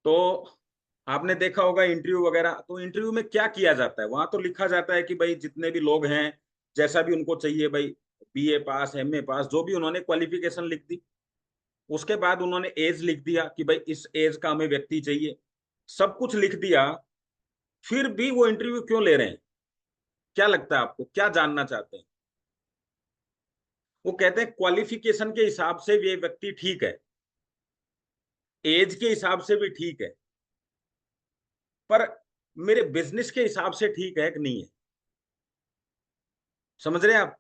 तो आपने देखा होगा इंटरव्यू वगैरह, तो इंटरव्यू में क्या किया जाता है, वहां तो लिखा जाता है कि भाई जितने भी लोग हैं, जैसा भी उनको चाहिए भाई, बीए पास, एमए पास, जो भी उन्होंने क्वालिफिकेशन लिख दी। उसके बाद उन्होंने एज लिख दिया कि भाई इस एज का हमें व्यक्ति चाहिए, सब कुछ लिख दिया। फिर भी वो इंटरव्यू क्यों ले रहे हैं? क्या लगता है आपको, क्या जानना चाहते हैं? वो कहते हैं क्वालिफिकेशन के हिसाब से ये व्यक्ति ठीक है, एज के हिसाब से भी ठीक है, पर मेरे बिजनेस के हिसाब से ठीक है कि नहीं है। समझ रहे हैं आप?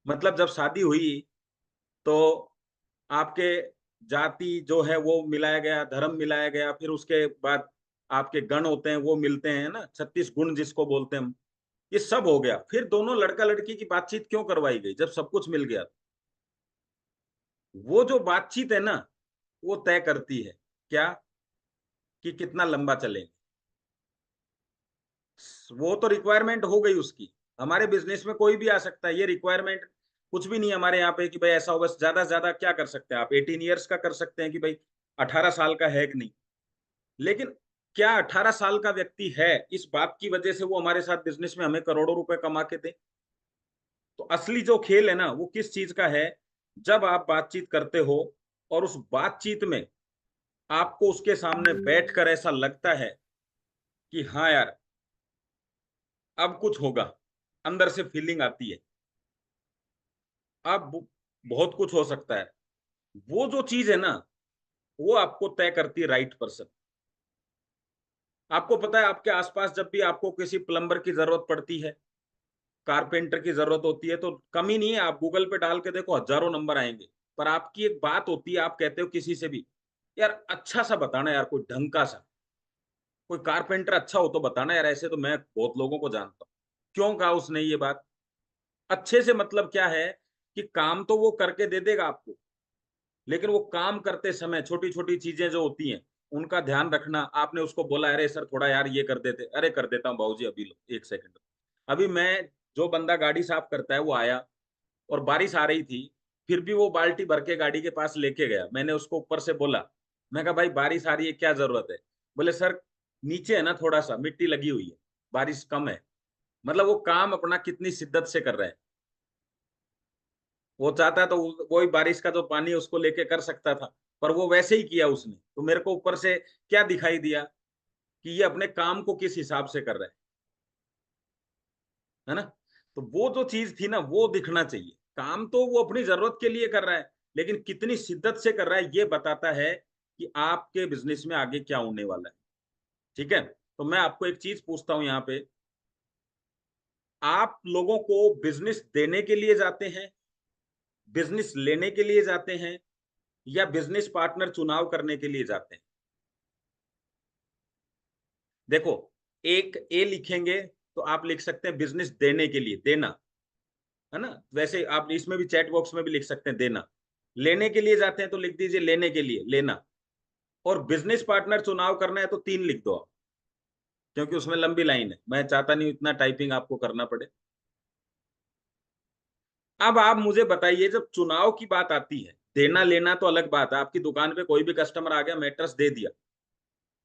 मतलब जब शादी हुई तो आपके जाति जो है वो मिलाया गया, धर्म मिलाया गया, फिर उसके बाद आपके गण होते हैं वो मिलते हैं ना, 36 गुण जिसको बोलते हैं हम। ये सब हो गया, फिर दोनों लड़का लड़की की बातचीत क्यों करवाई गई जब सब कुछ मिल गया? वो जो बातचीत है ना, वो तय करती है क्या, कि कितना लंबा चलेंगे। वो तो रिक्वायरमेंट हो गई उसकी। हमारे बिजनेस में कोई भी आ सकता है, ये रिक्वायरमेंट कुछ भी नहीं है हमारे यहाँ पे कि भाई ऐसा हो, बस ज्यादा से ज्यादा क्या कर सकते हैं आप, 18 ईयर्स का कर सकते हैं कि भाई 18 साल का है कि नहीं। लेकिन क्या 18 साल का व्यक्ति है, इस बात की वजह से वो हमारे साथ बिजनेस में हमें करोड़ों रुपए कमा के दे? तो असली जो खेल है ना, वो किस चीज का है? जब आप बातचीत करते हो और उस बातचीत में आपको उसके सामने बैठकर ऐसा लगता है कि हाँ यार, अब कुछ होगा, अंदर से फीलिंग आती है, अब बहुत कुछ हो सकता है। वो जो चीज है ना, वो आपको तय करती है राइट पर्सन। आपको पता है, आपके आसपास जब भी आपको किसी प्लम्बर की जरूरत पड़ती है, कारपेंटर की जरूरत होती है, तो कमी नहीं है, आप गूगल पे डाल के देखो, हजारों नंबर आएंगे। पर आपकी एक बात होती है, आप कहते हो किसी से भी, यार अच्छा सा बताना यार, कोई ढंग का सा, कोई कारपेंटर अच्छा हो तो बताना यार, ऐसे तो मैं बहुत लोगों को जानता हूँ। क्यों कहा उसने ये बात? अच्छे से मतलब क्या है, कि काम तो वो करके दे देगा आपको, लेकिन वो काम करते समय छोटी छोटी चीजें जो होती हैं, उनका ध्यान रखना। आपने उसको बोला अरे सर थोड़ा यार ये कर देते, अरे कर देता हूँ बाबूजी, अभी लो 1 सेकंड। अभी मैं, जो बंदा गाड़ी साफ करता है वो आया, और बारिश आ रही थी, फिर भी वो बाल्टी भर के गाड़ी के पास लेके गया। मैंने उसको ऊपर से बोला, मैं कहा भाई बारिश आ रही है, क्या जरूरत है? बोले सर नीचे है ना थोड़ा सा मिट्टी लगी हुई है, बारिश कम है। मतलब वो काम अपना कितनी शिद्दत से कर रहा है। वो चाहता तो वही बारिश का जो पानी है उसको लेके कर सकता था, पर वो वैसे ही किया उसने। तो मेरे को ऊपर से क्या दिखाई दिया, कि ये अपने काम को किस हिसाब से कर रहा है ना? तो वो जो चीज थी ना, वो दिखना चाहिए। काम तो वो अपनी जरूरत के लिए कर रहा है, लेकिन कितनी शिद्दत से कर रहा है, ये बताता है कि आपके बिजनेस में आगे क्या होने वाला है। ठीक है? तो मैं आपको एक चीज पूछता हूं यहाँ पे, आप लोगों को बिजनेस देने के लिए जाते हैं, बिजनेस लेने के लिए जाते हैं, या बिजनेस पार्टनर चुनाव करने के लिए जाते हैं? देखो, एक ए लिखेंगे तो आप लिख सकते हैं बिजनेस देने के लिए, देना, है ना? वैसे आप इसमें भी चैट बॉक्स में भी लिख सकते हैं देना। लेने के लिए जाते हैं तो लिख दीजिए लेने के लिए, लेना। और बिजनेस पार्टनर चुनाव करना है तो 3 लिख दो आप, क्योंकि उसमें लंबी लाइन है, मैं चाहता नहीं इतना टाइपिंग आपको करना पड़े। अब आप मुझे बताइए, जब चुनाव की बात आती है, देना लेना तो अलग बात है, आपकी दुकान पे कोई भी कस्टमर आ गया, मैट्रेस दे दिया।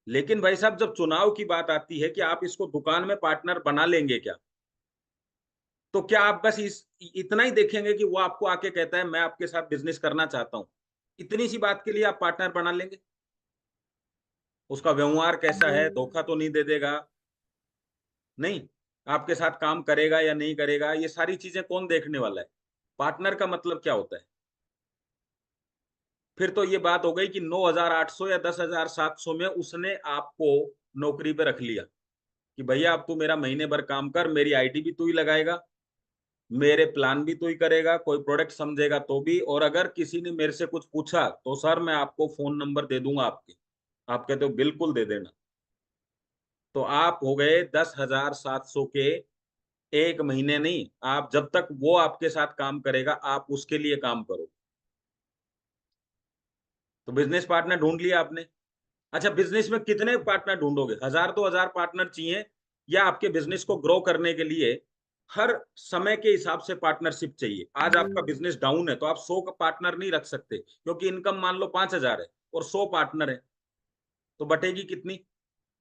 लेकिन भाई साहब, जब चुनाव की बात आती है कि आप इसको दुकान में पार्टनर बना लेंगे क्या, तो क्या आप बस इस इतना ही देखेंगे कि वो आपको आके कहता है मैं आपके साथ बिजनेस करना चाहता हूं, इतनी सी बात के लिए आप पार्टनर बना लेंगे? उसका व्यवहार कैसा है, धोखा तो नहीं दे देगा? नहीं। आपके साथ काम करेगा या नहीं करेगा, ये सारी चीजें कौन देखने वाला है? पार्टनर का मतलब क्या होता है? फिर तो ये बात हो गई कि 9,800 या 10,700 में उसने आपको नौकरी पे रख लिया, कि भैया अब तू मेरा महीने भर काम कर, मेरी आईडी भी तू ही लगाएगा, मेरे प्लान भी तू ही करेगा, कोई प्रोडक्ट समझेगा तो भी, और अगर किसी ने मेरे से कुछ पूछा तो सर मैं आपको फोन नंबर दे दूंगा आपके। आप कहते हो बिल्कुल दे देना। तो आप हो गए 10,700 के, एक महीने नहीं, आप जब तक वो आपके साथ काम करेगा आप उसके लिए काम करो। तो बिजनेस पार्टनर ढूंढ लिया आपने। अच्छा, बिजनेस में कितने पार्टनर ढूंढोगे? 1,000 2,000 पार्टनर चाहिए, या आपके बिजनेस को ग्रो करने के लिए हर समय के हिसाब से पार्टनरशिप चाहिए? आज आपका बिजनेस डाउन है तो आप 100 का पार्टनर नहीं रख सकते, क्योंकि इनकम मान लो 5,000 है और 100 पार्टनर है। तो बटेगी कितनी?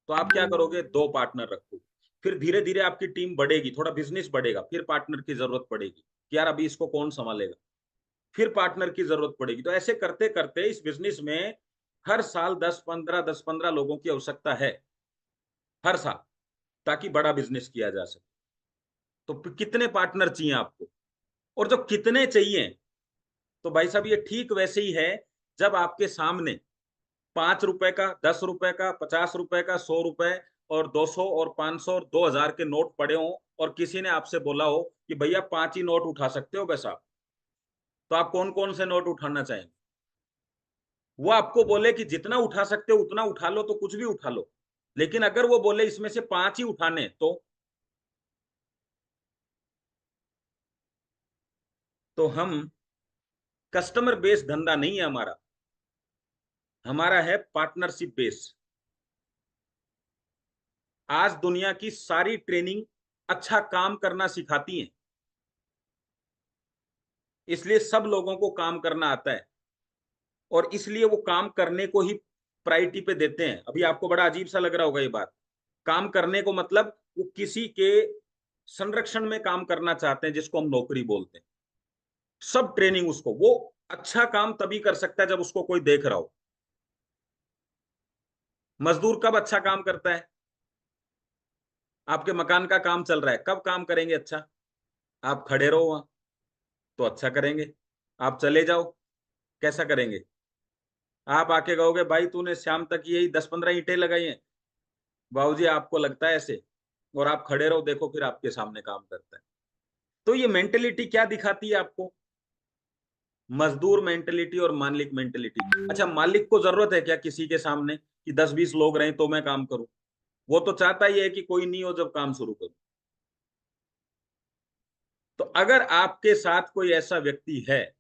तो आप क्या करोगे, 2 पार्टनर रखो। फिर धीरे धीरे आपकी टीम बढ़ेगी, थोड़ा बिजनेस बढ़ेगा, फिर पार्टनर की जरूरत पड़ेगी कि यार अभी इसको कौन संभालेगा, फिर पार्टनर की जरूरत पड़ेगी। तो ऐसे करते करते इस बिजनेस में हर साल 10-15 लोगों की आवश्यकता है, हर साल, ताकि बड़ा बिजनेस किया जा सके। तो कितने पार्टनर चाहिए आपको? और जब कितने चाहिए, तो भाई साहब ये ठीक वैसे ही है, जब आपके सामने 5 रुपए का, 10 रुपए का, 50 रुपए का, 100 रुपए और 200 और 500 और 2000 के नोट पड़े हों, और किसी ने आपसे बोला हो कि भैया 5 ही नोट उठा सकते हो बस आप, तो आप कौन कौन से नोट उठाना चाहेंगे? वो आपको बोले कि जितना उठा सकते हो उतना उठा लो, तो कुछ भी उठा लो। लेकिन अगर वो बोले इसमें से 5 ही उठाने, तो हम, कस्टमर बेस्ड धंधा नहीं है हमारा, हमारा है पार्टनरशिप बेस। आज दुनिया की सारी ट्रेनिंग अच्छा काम करना सिखाती है, इसलिए सब लोगों को काम करना आता है, और इसलिए वो काम करने को ही प्रायोरिटी पे देते हैं। अभी आपको बड़ा अजीब सा लग रहा होगा ये बात, काम करने को मतलब वो किसी के संरक्षण में काम करना चाहते हैं, जिसको हम नौकरी बोलते हैं। सब ट्रेनिंग उसको, वो अच्छा काम तभी कर सकता है जब उसको कोई देख रहा हो। मजदूर कब अच्छा काम करता है? आपके मकान का काम चल रहा है, कब काम करेंगे अच्छा? आप खड़े रहो वहां, तो अच्छा करेंगे। आप चले जाओ, कैसा करेंगे? आप आके कहोगे भाई तूने शाम तक यही 10-15 ईंटें लगाई हैं, बाबूजी आपको लगता है ऐसे? और आप खड़े रहो, देखो फिर आपके सामने काम करता है। तो ये मेंटेलिटी क्या दिखाती है आपको? मजदूर मेंटेलिटी और मालिक मेंटेलिटी। अच्छा, मालिक को जरूरत है क्या किसी के सामने कि 10-20 लोग रहे तो मैं काम करूं? वो तो चाहता ही है कि कोई नहीं हो जब काम शुरू करूं। तो अगर आपके साथ कोई ऐसा व्यक्ति है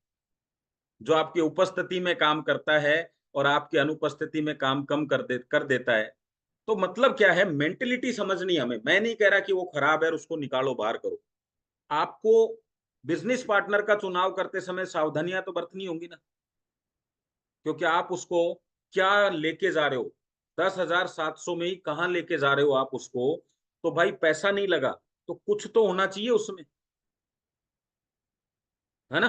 जो आपकी उपस्थिति में काम करता है और आपकी अनुपस्थिति में काम कम कर देता है, तो मतलब क्या है, मेंटेलिटी समझनी है हमें। मैं नहीं कह रहा कि वो खराब है और उसको निकालो, बाहर करो। आपको बिजनेस पार्टनर का चुनाव करते समय सावधानियां तो बरतनी होंगी ना, क्योंकि आप उसको क्या लेके जा रहे हो, 10,700 में ही कहाँ लेके जा रहे हो आप उसको? तो भाई पैसा नहीं लगा, तो कुछ तो होना चाहिए उसमें, है ना?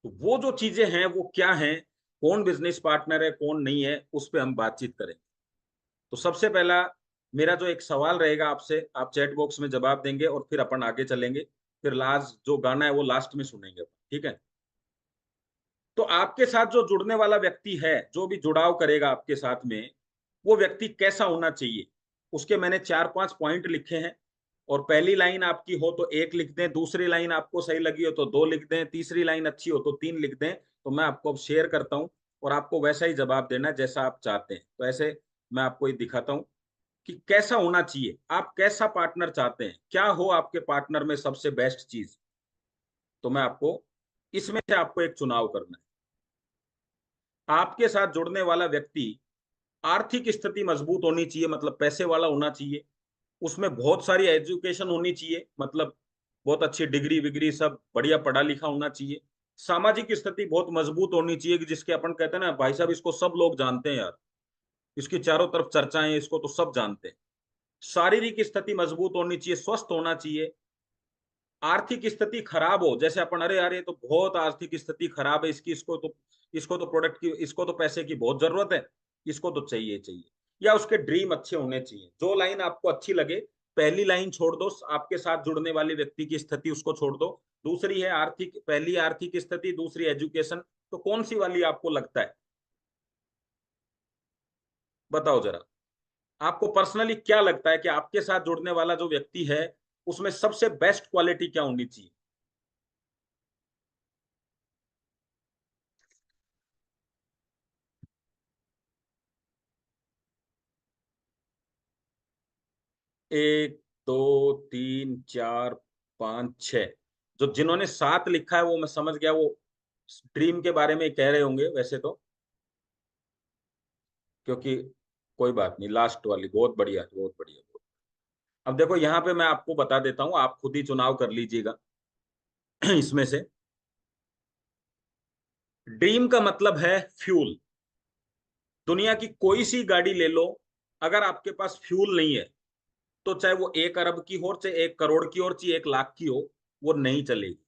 तो वो जो चीजें हैं वो क्या हैं, कौन बिजनेस पार्टनर है कौन नहीं है, उस पर हम बातचीत करें। तो सबसे पहला मेरा जो एक सवाल रहेगा आपसे, आप चैट बॉक्स में जवाब देंगे और फिर अपन आगे चलेंगे। फिर लास्ट जो गाना है वो लास्ट में सुनेंगे, ठीक है? तो आपके साथ जो जुड़ने वाला व्यक्ति है, जो भी जुड़ाव करेगा आपके साथ में, वो व्यक्ति कैसा होना चाहिए, उसके मैंने 4-5 पॉइंट लिखे हैं। और पहली लाइन आपकी हो तो 1 लिख दें, दूसरी लाइन आपको सही लगी हो तो 2 लिख दें, तीसरी लाइन अच्छी हो तो 3 लिख दें। तो मैं आपको अब शेयर करता हूँ, और आपको वैसा ही जवाब देना है जैसा आप चाहते हैं। तो ऐसे मैं आपको ये दिखाता हूँ कि कैसा होना चाहिए, आप कैसा पार्टनर चाहते हैं, क्या हो आपके पार्टनर में सबसे बेस्ट चीज। तो मैं आपको इसमें से आपको एक चुनाव करना है। आपके साथ जुड़ने वाला व्यक्ति आर्थिक स्थिति मजबूत होनी चाहिए, मतलब पैसे वाला होना चाहिए। उसमें बहुत सारी एजुकेशन होनी चाहिए, मतलब बहुत अच्छी डिग्री विग्री सब बढ़िया पढ़ा लिखा होना चाहिए। सामाजिक स्थिति बहुत मजबूत होनी चाहिए, कि जिसके अपन कहते हैं ना भाई साहब इसको सब लोग जानते हैं यार, इसकी चारों तरफ चर्चाएं, इसको तो सब जानते हैं। शारीरिक स्थिति मजबूत होनी चाहिए, स्वस्थ होना चाहिए। आर्थिक स्थिति खराब हो, जैसे अपन अरे यार ये तो बहुत आर्थिक स्थिति खराब है इसकी, इसको तो प्रोडक्ट की, इसको तो पैसे की बहुत जरूरत है, इसको तो चाहिए चाहिए। या उसके ड्रीम अच्छे होने चाहिए। जो लाइन आपको अच्छी लगे, पहली लाइन छोड़ दो, आपके साथ जुड़ने वाले व्यक्ति की स्थिति उसको छोड़ दो। दूसरी है आर्थिक, पहली आर्थिक स्थिति, दूसरी एजुकेशन। तो कौन सी वाली आपको लगता है, बताओ जरा। आपको पर्सनली क्या लगता है कि आपके साथ जुड़ने वाला जो व्यक्ति है, उसमें सबसे बेस्ट क्वालिटी क्या होनी चाहिए? 1, 2, 3, 4, 5, 6। जो जिन्होंने 7 लिखा है वो मैं समझ गया, वो ड्रीम के बारे में कह रहे होंगे वैसे तो, क्योंकि कोई बात नहीं, लास्ट वाली बहुत बढ़िया, बहुत बढ़िया। अब देखो यहाँ पे मैं आपको बता देता हूँ, आप खुद ही चुनाव कर लीजिएगा इसमें से। ड्रीम का मतलब है फ्यूल, दुनिया की कोई सी गाड़ी ले लो, अगर आपके पास फ्यूल नहीं है तो चाहे वो 1 अरब की हो, चाहे 1 करोड़ की हो, चाहे 1 लाख की हो, वो नहीं चलेगी।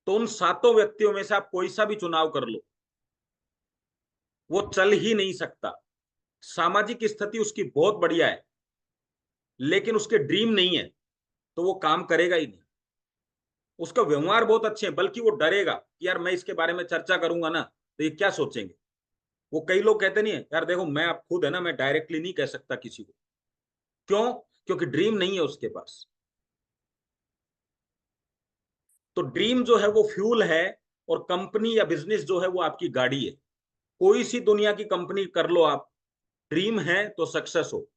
तो उन सातों व्यक्तियों में से आप कोई सा भी चुनाव कर लो, वो चल ही नहीं सकता। सामाजिक स्थिति उसकी बहुत बढ़िया है, लेकिन उसके ड्रीम नहीं है, तो वो काम करेगा ही नहीं। उसका व्यवहार बहुत अच्छे हैं, बल्कि वो डरेगा कि यार मैं इसके बारे में चर्चा करूंगा ना तो ये क्या सोचेंगे। वो कई लोग कहते नहीं है यार देखो मैं आप खुद है ना, मैं डायरेक्टली नहीं कह सकता किसी को। क्यों? क्योंकि ड्रीम नहीं है उसके पास। तो ड्रीम जो है वो फ्यूल है, और कंपनी या बिजनेस जो है वो आपकी गाड़ी है। कोई सी दुनिया की कंपनी कर लो आप, ड्रीम है तो सक्सेस हो,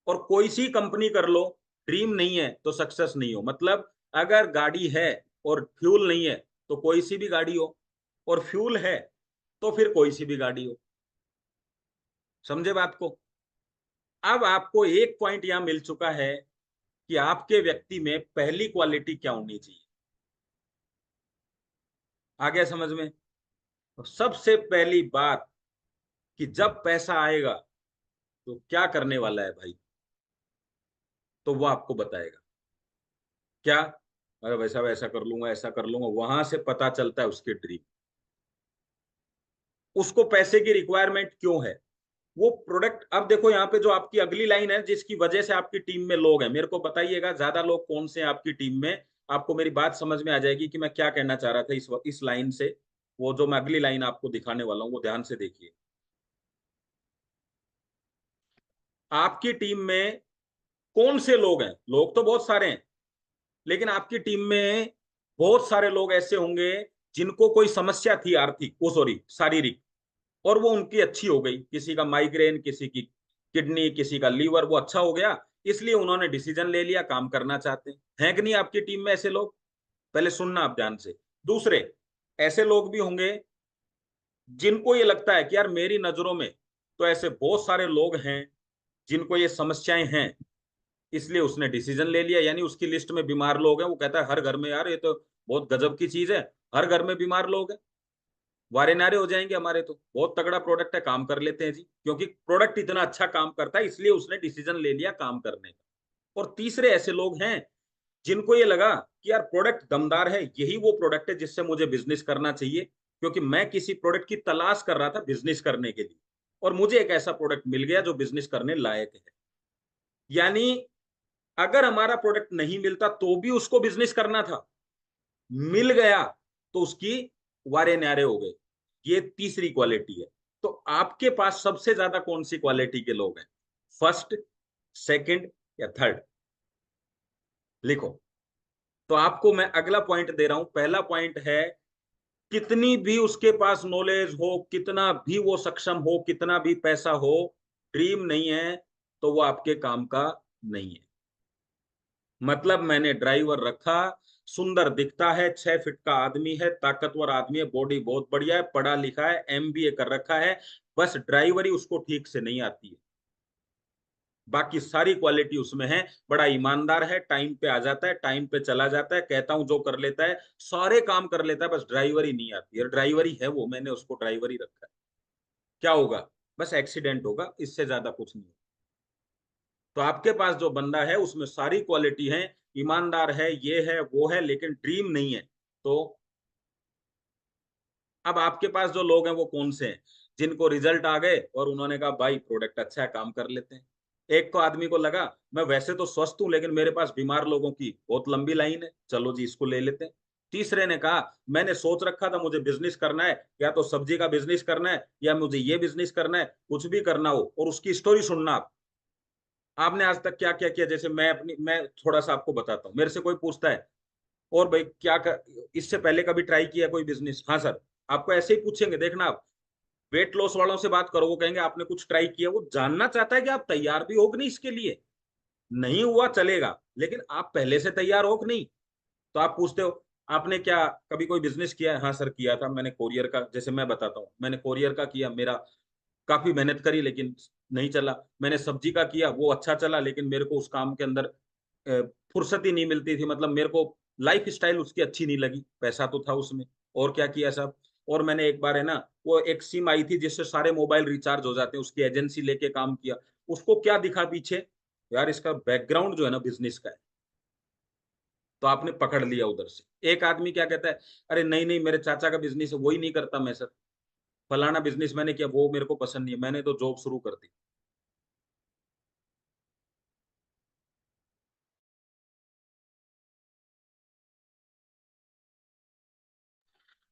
और कोई सी कंपनी कर लो, ड्रीम नहीं है तो सक्सेस नहीं हो। मतलब अगर गाड़ी है और फ्यूल नहीं है तो कोई सी भी गाड़ी हो, और फ्यूल है तो फिर कोई सी भी गाड़ी हो। समझे बात को? अब आपको एक पॉइंट यहां मिल चुका है कि आपके व्यक्ति में पहली क्वालिटी क्या होनी चाहिए। आ गया समझ में? तो सबसे पहली बात कि जब पैसा आएगा तो क्या करने वाला है भाई, तो वो आपको बताएगा। क्या? अरे वैसा वैसा कर लूंगा, ऐसा कर लूंगा, वहां से पता चलता है उसके ड्रीम। उसको पैसे की रिक्वायरमेंट क्यों है? वो प्रोडक्ट, अब देखो यहाँ पे जो आपकी अगली लाइन है जिसकी वजह से आपकी टीम में लोग हैं, मेरे को बताइएगा ज्यादा लोग कौन से हैं आपकी टीम में। आपको मेरी बात समझ में आ जाएगी कि मैं क्या कहना चाह रहा था इस लाइन से। वो जो मैं अगली लाइन आपको दिखाने वाला हूँ वो ध्यान से देखिए। आपकी टीम में कौन से लोग हैं? लोग तो बहुत सारे हैं, लेकिन आपकी टीम में बहुत सारे लोग ऐसे होंगे जिनको कोई समस्या थी आर्थिक, वो सॉरी शारीरिक, और वो उनकी अच्छी हो गई। किसी का माइग्रेन, किसी की किडनी, किसी का लीवर, वो अच्छा हो गया, इसलिए उन्होंने डिसीजन ले लिया काम करना चाहते हैं। है कि नहीं आपकी टीम में ऐसे लोग? पहले सुनना आप ध्यान से। दूसरे, ऐसे लोग भी होंगे जिनको ये लगता है कि यार मेरी नजरों में तो ऐसे बहुत सारे लोग हैं जिनको ये समस्याएं हैं, इसलिए उसने डिसीजन ले लिया। यानी उसकी लिस्ट में बीमार लोग हैं, वो कहता है हर घर में, यार ये तो बहुत गजब की चीज है, हर घर में बीमार लोग हैं, वारे नारे हो जाएंगे हमारे, तो बहुत तगड़ा प्रोडक्ट है, काम कर लेते हैं जी। क्योंकि प्रोडक्ट इतना अच्छा काम करता है इसलिए उसने डिसीजन ले लिया काम करने का। और तीसरे ऐसे लोग हैं जिनको ये लगा कि यार प्रोडक्ट दमदार है, यही वो प्रोडक्ट है जिससे मुझे बिजनेस करना चाहिए, क्योंकि मैं किसी प्रोडक्ट की तलाश कर रहा था बिजनेस करने के लिए, और मुझे एक ऐसा प्रोडक्ट मिल गया जो बिजनेस करने लायक है। यानी अगर हमारा प्रोडक्ट नहीं मिलता तो भी उसको बिजनेस करना था, मिल गया तो उसकी वारे न्यारे हो गए। ये तीसरी क्वालिटी है। तो आपके पास सबसे ज्यादा कौन सी क्वालिटी के लोग हैं? फर्स्ट, सेकंड, या थर्ड? लिखो। तो आपको मैं अगला पॉइंट दे रहा हूं। पहला पॉइंट है, कितनी भी उसके पास नॉलेज हो, कितना भी वो सक्षम हो, कितना भी पैसा हो, ड्रीम नहीं है तो वो आपके काम का नहीं है। मतलब मैंने ड्राइवर रखा, सुंदर दिखता है, 6 फीट का आदमी है, ताकतवर आदमी है, बॉडी बहुत बढ़िया है, पढ़ा लिखा है, एमबीए कर रखा है, बस ड्राइवरी उसको ठीक से नहीं आती है। बाकी सारी क्वालिटी उसमें है, बड़ा ईमानदार है, टाइम पे आ जाता है, टाइम पे चला जाता है, कहता हूं जो कर लेता है, सारे काम कर लेता है, बस ड्राइवरी नहीं आती है। ड्राइवरी है वो, मैंने उसको ड्राइवरी रखा है। क्या होगा? बस एक्सीडेंट होगा, इससे ज्यादा कुछ नहीं। तो आपके पास जो बंदा है उसमें सारी क्वालिटी है, ईमानदार है, ये है वो है, लेकिन ड्रीम नहीं है। तो अब आपके पास जो लोग हैं वो कौन से हैं? जिनको रिजल्ट आ गए और उन्होंने कहा भाई प्रोडक्ट अच्छा है, काम कर लेते हैं। एक को आदमी को लगा मैं वैसे तो स्वस्थ हूं, लेकिन मेरे पास बीमार लोगों की बहुत लंबी लाइन है, चलो जी इसको ले लेते हैं। तीसरे ने कहा मैंने सोच रखा था मुझे बिजनेस करना है, या तो सब्जी का बिजनेस करना है या मुझे ये बिजनेस करना है, कुछ भी करना हो। और उसकी स्टोरी सुनना आप, आपने आज तक क्या क्या किया। जैसे मैं थोड़ा सा आपको बताता हूँ। मेरे से कोई पूछता है और भाई इससे पहले कभी ट्राई किया कोई बिजनेस? हाँ सर। आपको ऐसे ही पूछेंगे, देखना आप वेट लॉस वालों से बात करो, वो कहेंगे आपने कुछ ट्राई किया। वो जानना चाहता है कि आप तैयार भी हो कि नहीं इसके लिए। नहीं हुआ चलेगा, लेकिन आप पहले से तैयार हो कि नहीं। तो आप पूछते हो आपने क्या कभी कोई बिजनेस किया है? हाँ सर किया था मैंने, कोरियर का। जैसे मैं बताता हूँ, मैंने कोरियर का किया, मेरा काफी मेहनत करी लेकिन नहीं चला। मैंने सब्जी का किया, वो अच्छा चला, लेकिन मेरे को उस काम के अंदर फुर्सत ही नहीं मिलती थी। मतलब मेरे को लाइफ स्टाइल उसकी अच्छी नहीं लगी, पैसा तो था उसमें। और क्या किया साहब? और मैंने एक बार है ना, वो एक सिम आई थी जिससे सारे मोबाइल रिचार्ज हो जाते हैं, उसकी एजेंसी लेके काम किया। उसको क्या दिखा पीछे, यार इसका बैकग्राउंड जो है ना बिजनेस का है, तो आपने पकड़ लिया उधर से। एक आदमी क्या कहता है, अरे नहीं नहीं मेरे चाचा का बिजनेस है, वही नहीं करता मैं सर, फलाना बिजनेस मैंने किया वो मेरे को पसंद नहीं है, मैंने तो जॉब शुरू कर दी।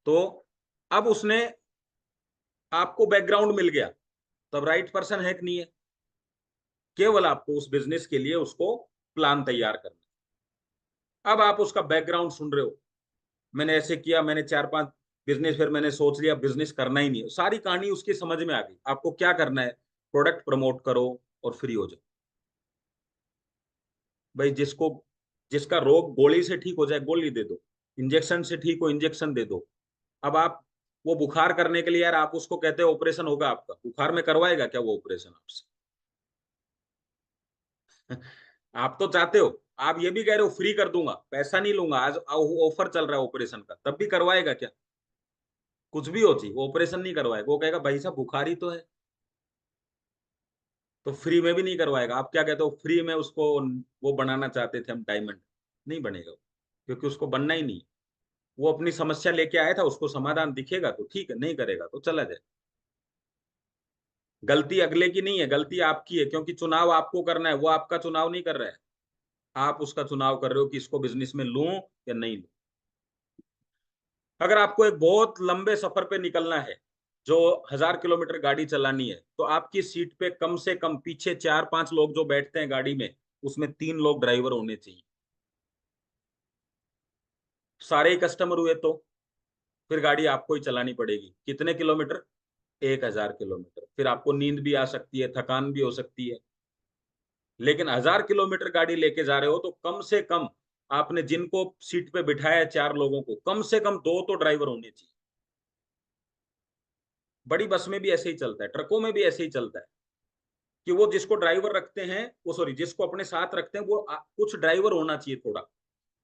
तो अब उसने, आपको बैकग्राउंड मिल गया, तब राइट पर्सन है कि नहीं है? केवल आपको उस बिजनेस के लिए उसको प्लान तैयार करना। अब आप उसका बैकग्राउंड सुन रहे हो, मैंने ऐसे किया, मैंने 4-5 बिजनेस, फिर मैंने सोच लिया बिजनेस करना ही नहीं है, सारी कहानी उसकी समझ में आ गई। आपको क्या करना है, प्रोडक्ट प्रमोट करो और फ्री हो जाओ। भाई जिसको, जिसका रोग गोली से ठीक हो जाए गोली दे दो, इंजेक्शन से ठीक हो इंजेक्शन दे दो। अब आप, वो बुखार करने के लिए यार आप उसको कहते हो ऑपरेशन होगा आपका, बुखार में करवाएगा क्या वो ऑपरेशन आपसे? आप तो चाहते हो, आप ये भी कह रहे हो फ्री कर दूंगा, पैसा नहीं लूंगा, आज ऑफर चल रहा है ऑपरेशन का, तब भी करवाएगा क्या? कुछ भी हो चाहिए, वो ऑपरेशन नहीं करवाएगा, वो कहेगा भाई साहब बुखार ही तो है। तो फ्री में भी नहीं करवाएगा। आप क्या कहते हो, फ्री में उसको, वो बनाना चाहते थे हम डायमंड, नहीं बनेगा वो, क्योंकि उसको बनना ही नहीं है। वो अपनी समस्या लेके आया था, उसको समाधान दिखेगा तो ठीक है, नहीं करेगा तो चला जाए। गलती अगले की नहीं है, गलती आपकी है, क्योंकि चुनाव आपको करना है, वो आपका चुनाव नहीं कर रहा है। आप उसका चुनाव कर रहे हो कि इसको बिजनेस में लूं या नहीं लूं। अगर आपको एक बहुत लंबे सफर पे निकलना है, जो 1000 किलोमीटर गाड़ी चलानी है, तो आपकी सीट पे कम से कम पीछे 4-5 लोग जो बैठते हैं गाड़ी में, उसमें 3 लोग ड्राइवर होने चाहिए। सारे ही कस्टमर हुए तो फिर गाड़ी आपको ही चलानी पड़ेगी। कितने किलोमीटर? 1000 किलोमीटर। फिर आपको नींद भी आ सकती है, थकान भी हो सकती है। लेकिन 1000 किलोमीटर गाड़ी लेके जा रहे हो तो कम से कम, आपने जिनको सीट पे बिठाया है 4 लोगों को, कम से कम 2 तो ड्राइवर होने चाहिए। बड़ी बस में भी ऐसे ही चलता है, ट्रकों में भी ऐसे ही चलता है, कि वो जिसको ड्राइवर रखते हैं, वो सॉरी जिसको अपने साथ रखते हैं, वो कुछ ड्राइवर होना चाहिए थोड़ा,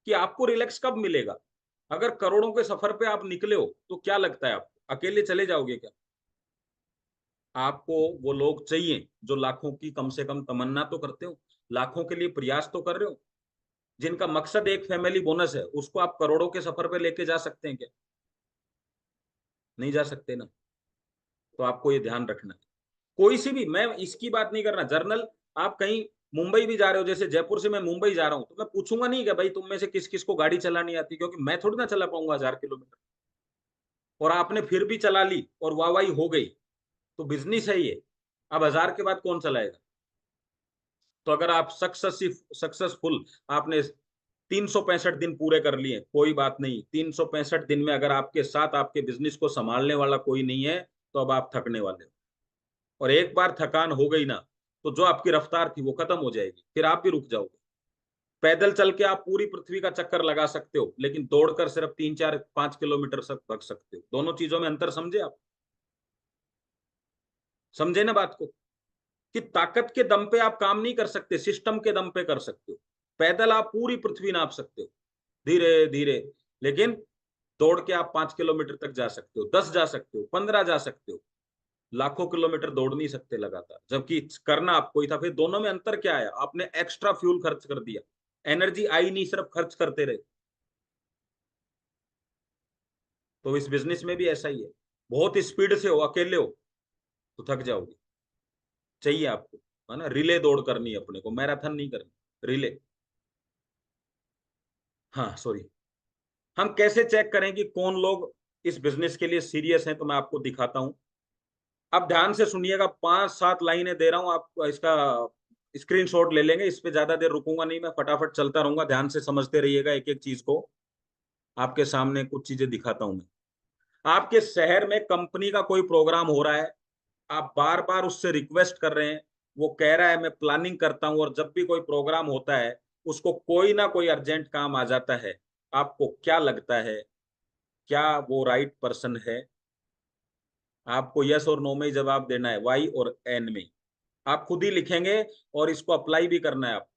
कि आपको रिलैक्स कब मिलेगा? अगर करोड़ों के सफर पे आप निकले हो तो क्या लगता है आपको अकेले चले जाओगे क्या? आपको वो लोग चाहिए जो लाखों की कम से कम तमन्ना तो करते हो, लाखों के लिए प्रयास तो कर रहे हो, जिनका मकसद एक फैमिली बोनस है। उसको आप करोड़ों के सफर पे लेके जा सकते हैं क्या? नहीं जा सकते ना। तो आपको ये ध्यान रखना है। कोई सी भी, मैं इसकी बात नहीं कर रहा, जर्नल, आप कहीं मुंबई भी जा रहे हो, जैसे जयपुर से मैं मुंबई जा रहा हूं, तो मैं पूछूंगा नहीं कि भाई तुम में से किस किस को गाड़ी चलानी आती, क्योंकि मैं थोड़ी ना चला पाऊंगा 1000 किलोमीटर। और आपने फिर भी चला ली और वाहवाही हो गई, तो बिजनेस है ये। अब 1000 के बाद कौन चलाएगा? तो अगर आप सक्सेसफुल, आपने 365 दिन पूरे कर लिए, कोई बात नहीं, 365 दिन में अगर आपके साथ आपके बिजनेस को संभालने वाला कोई नहीं है, तो अब आप थकने वाले हो। और एक बार थकान हो गई ना, तो जो आपकी रफ्तार थी वो खत्म हो जाएगी, फिर आप भी रुक जाओगे। पैदल चल के आप पूरी पृथ्वी का चक्कर लगा सकते हो, लेकिन दौड़कर सिर्फ 3-4-5 किलोमीटर तक भाग सकते हो। दोनों चीजों में अंतर समझे आप? समझे ना बात को, कि ताकत के दम पे आप काम नहीं कर सकते, सिस्टम के दम पे कर सकते हो। पैदल आप पूरी पृथ्वी नाप सकते हो, धीरे धीरे। लेकिन दौड़ के आप 5 किलोमीटर तक जा सकते हो, 10 जा सकते हो, 15 जा सकते हो। लाखों किलोमीटर दौड़ नहीं सकते लगातार, जबकि करना आपको ही था। फिर दोनों में अंतर क्या है? आपने एक्स्ट्रा फ्यूल खर्च कर दिया, एनर्जी आई नहीं, सिर्फ खर्च करते रहे। तो इस बिजनेस में भी ऐसा ही है, बहुत स्पीड से हो, अकेले हो तो थक जाओगे। चाहिए आपको, है ना, रिले दौड़ करनी है अपने को, मैराथन नहीं करनी, रिले। हाँ सॉरी। हम कैसे चेक करें कि कौन लोग इस बिजनेस के लिए सीरियस हैं? तो मैं आपको दिखाता हूं। अब ध्यान से सुनिएगा, 5-7 लाइनें दे रहा हूं, आप इसका स्क्रीनशॉट ले लेंगे। इस पे ज्यादा देर रुकूंगा नहीं, मैं फटाफट चलता रहूंगा, ध्यान से समझते रहिएगा एक एक चीज को। आपके सामने कुछ चीजें दिखाता हूं मैं। आपके शहर में कंपनी का कोई प्रोग्राम हो रहा है, आप बार बार उससे रिक्वेस्ट कर रहे हैं, वो कह रहा है मैं प्लानिंग करता हूं, और जब भी कोई प्रोग्राम होता है उसको कोई ना कोई अर्जेंट काम आ जाता है। आपको क्या लगता है, क्या वो राइट पर्सन है? आपको यस और नो में ही जवाब देना है, वाई और एन में। आप खुद ही लिखेंगे और इसको अप्लाई भी करना है। आप,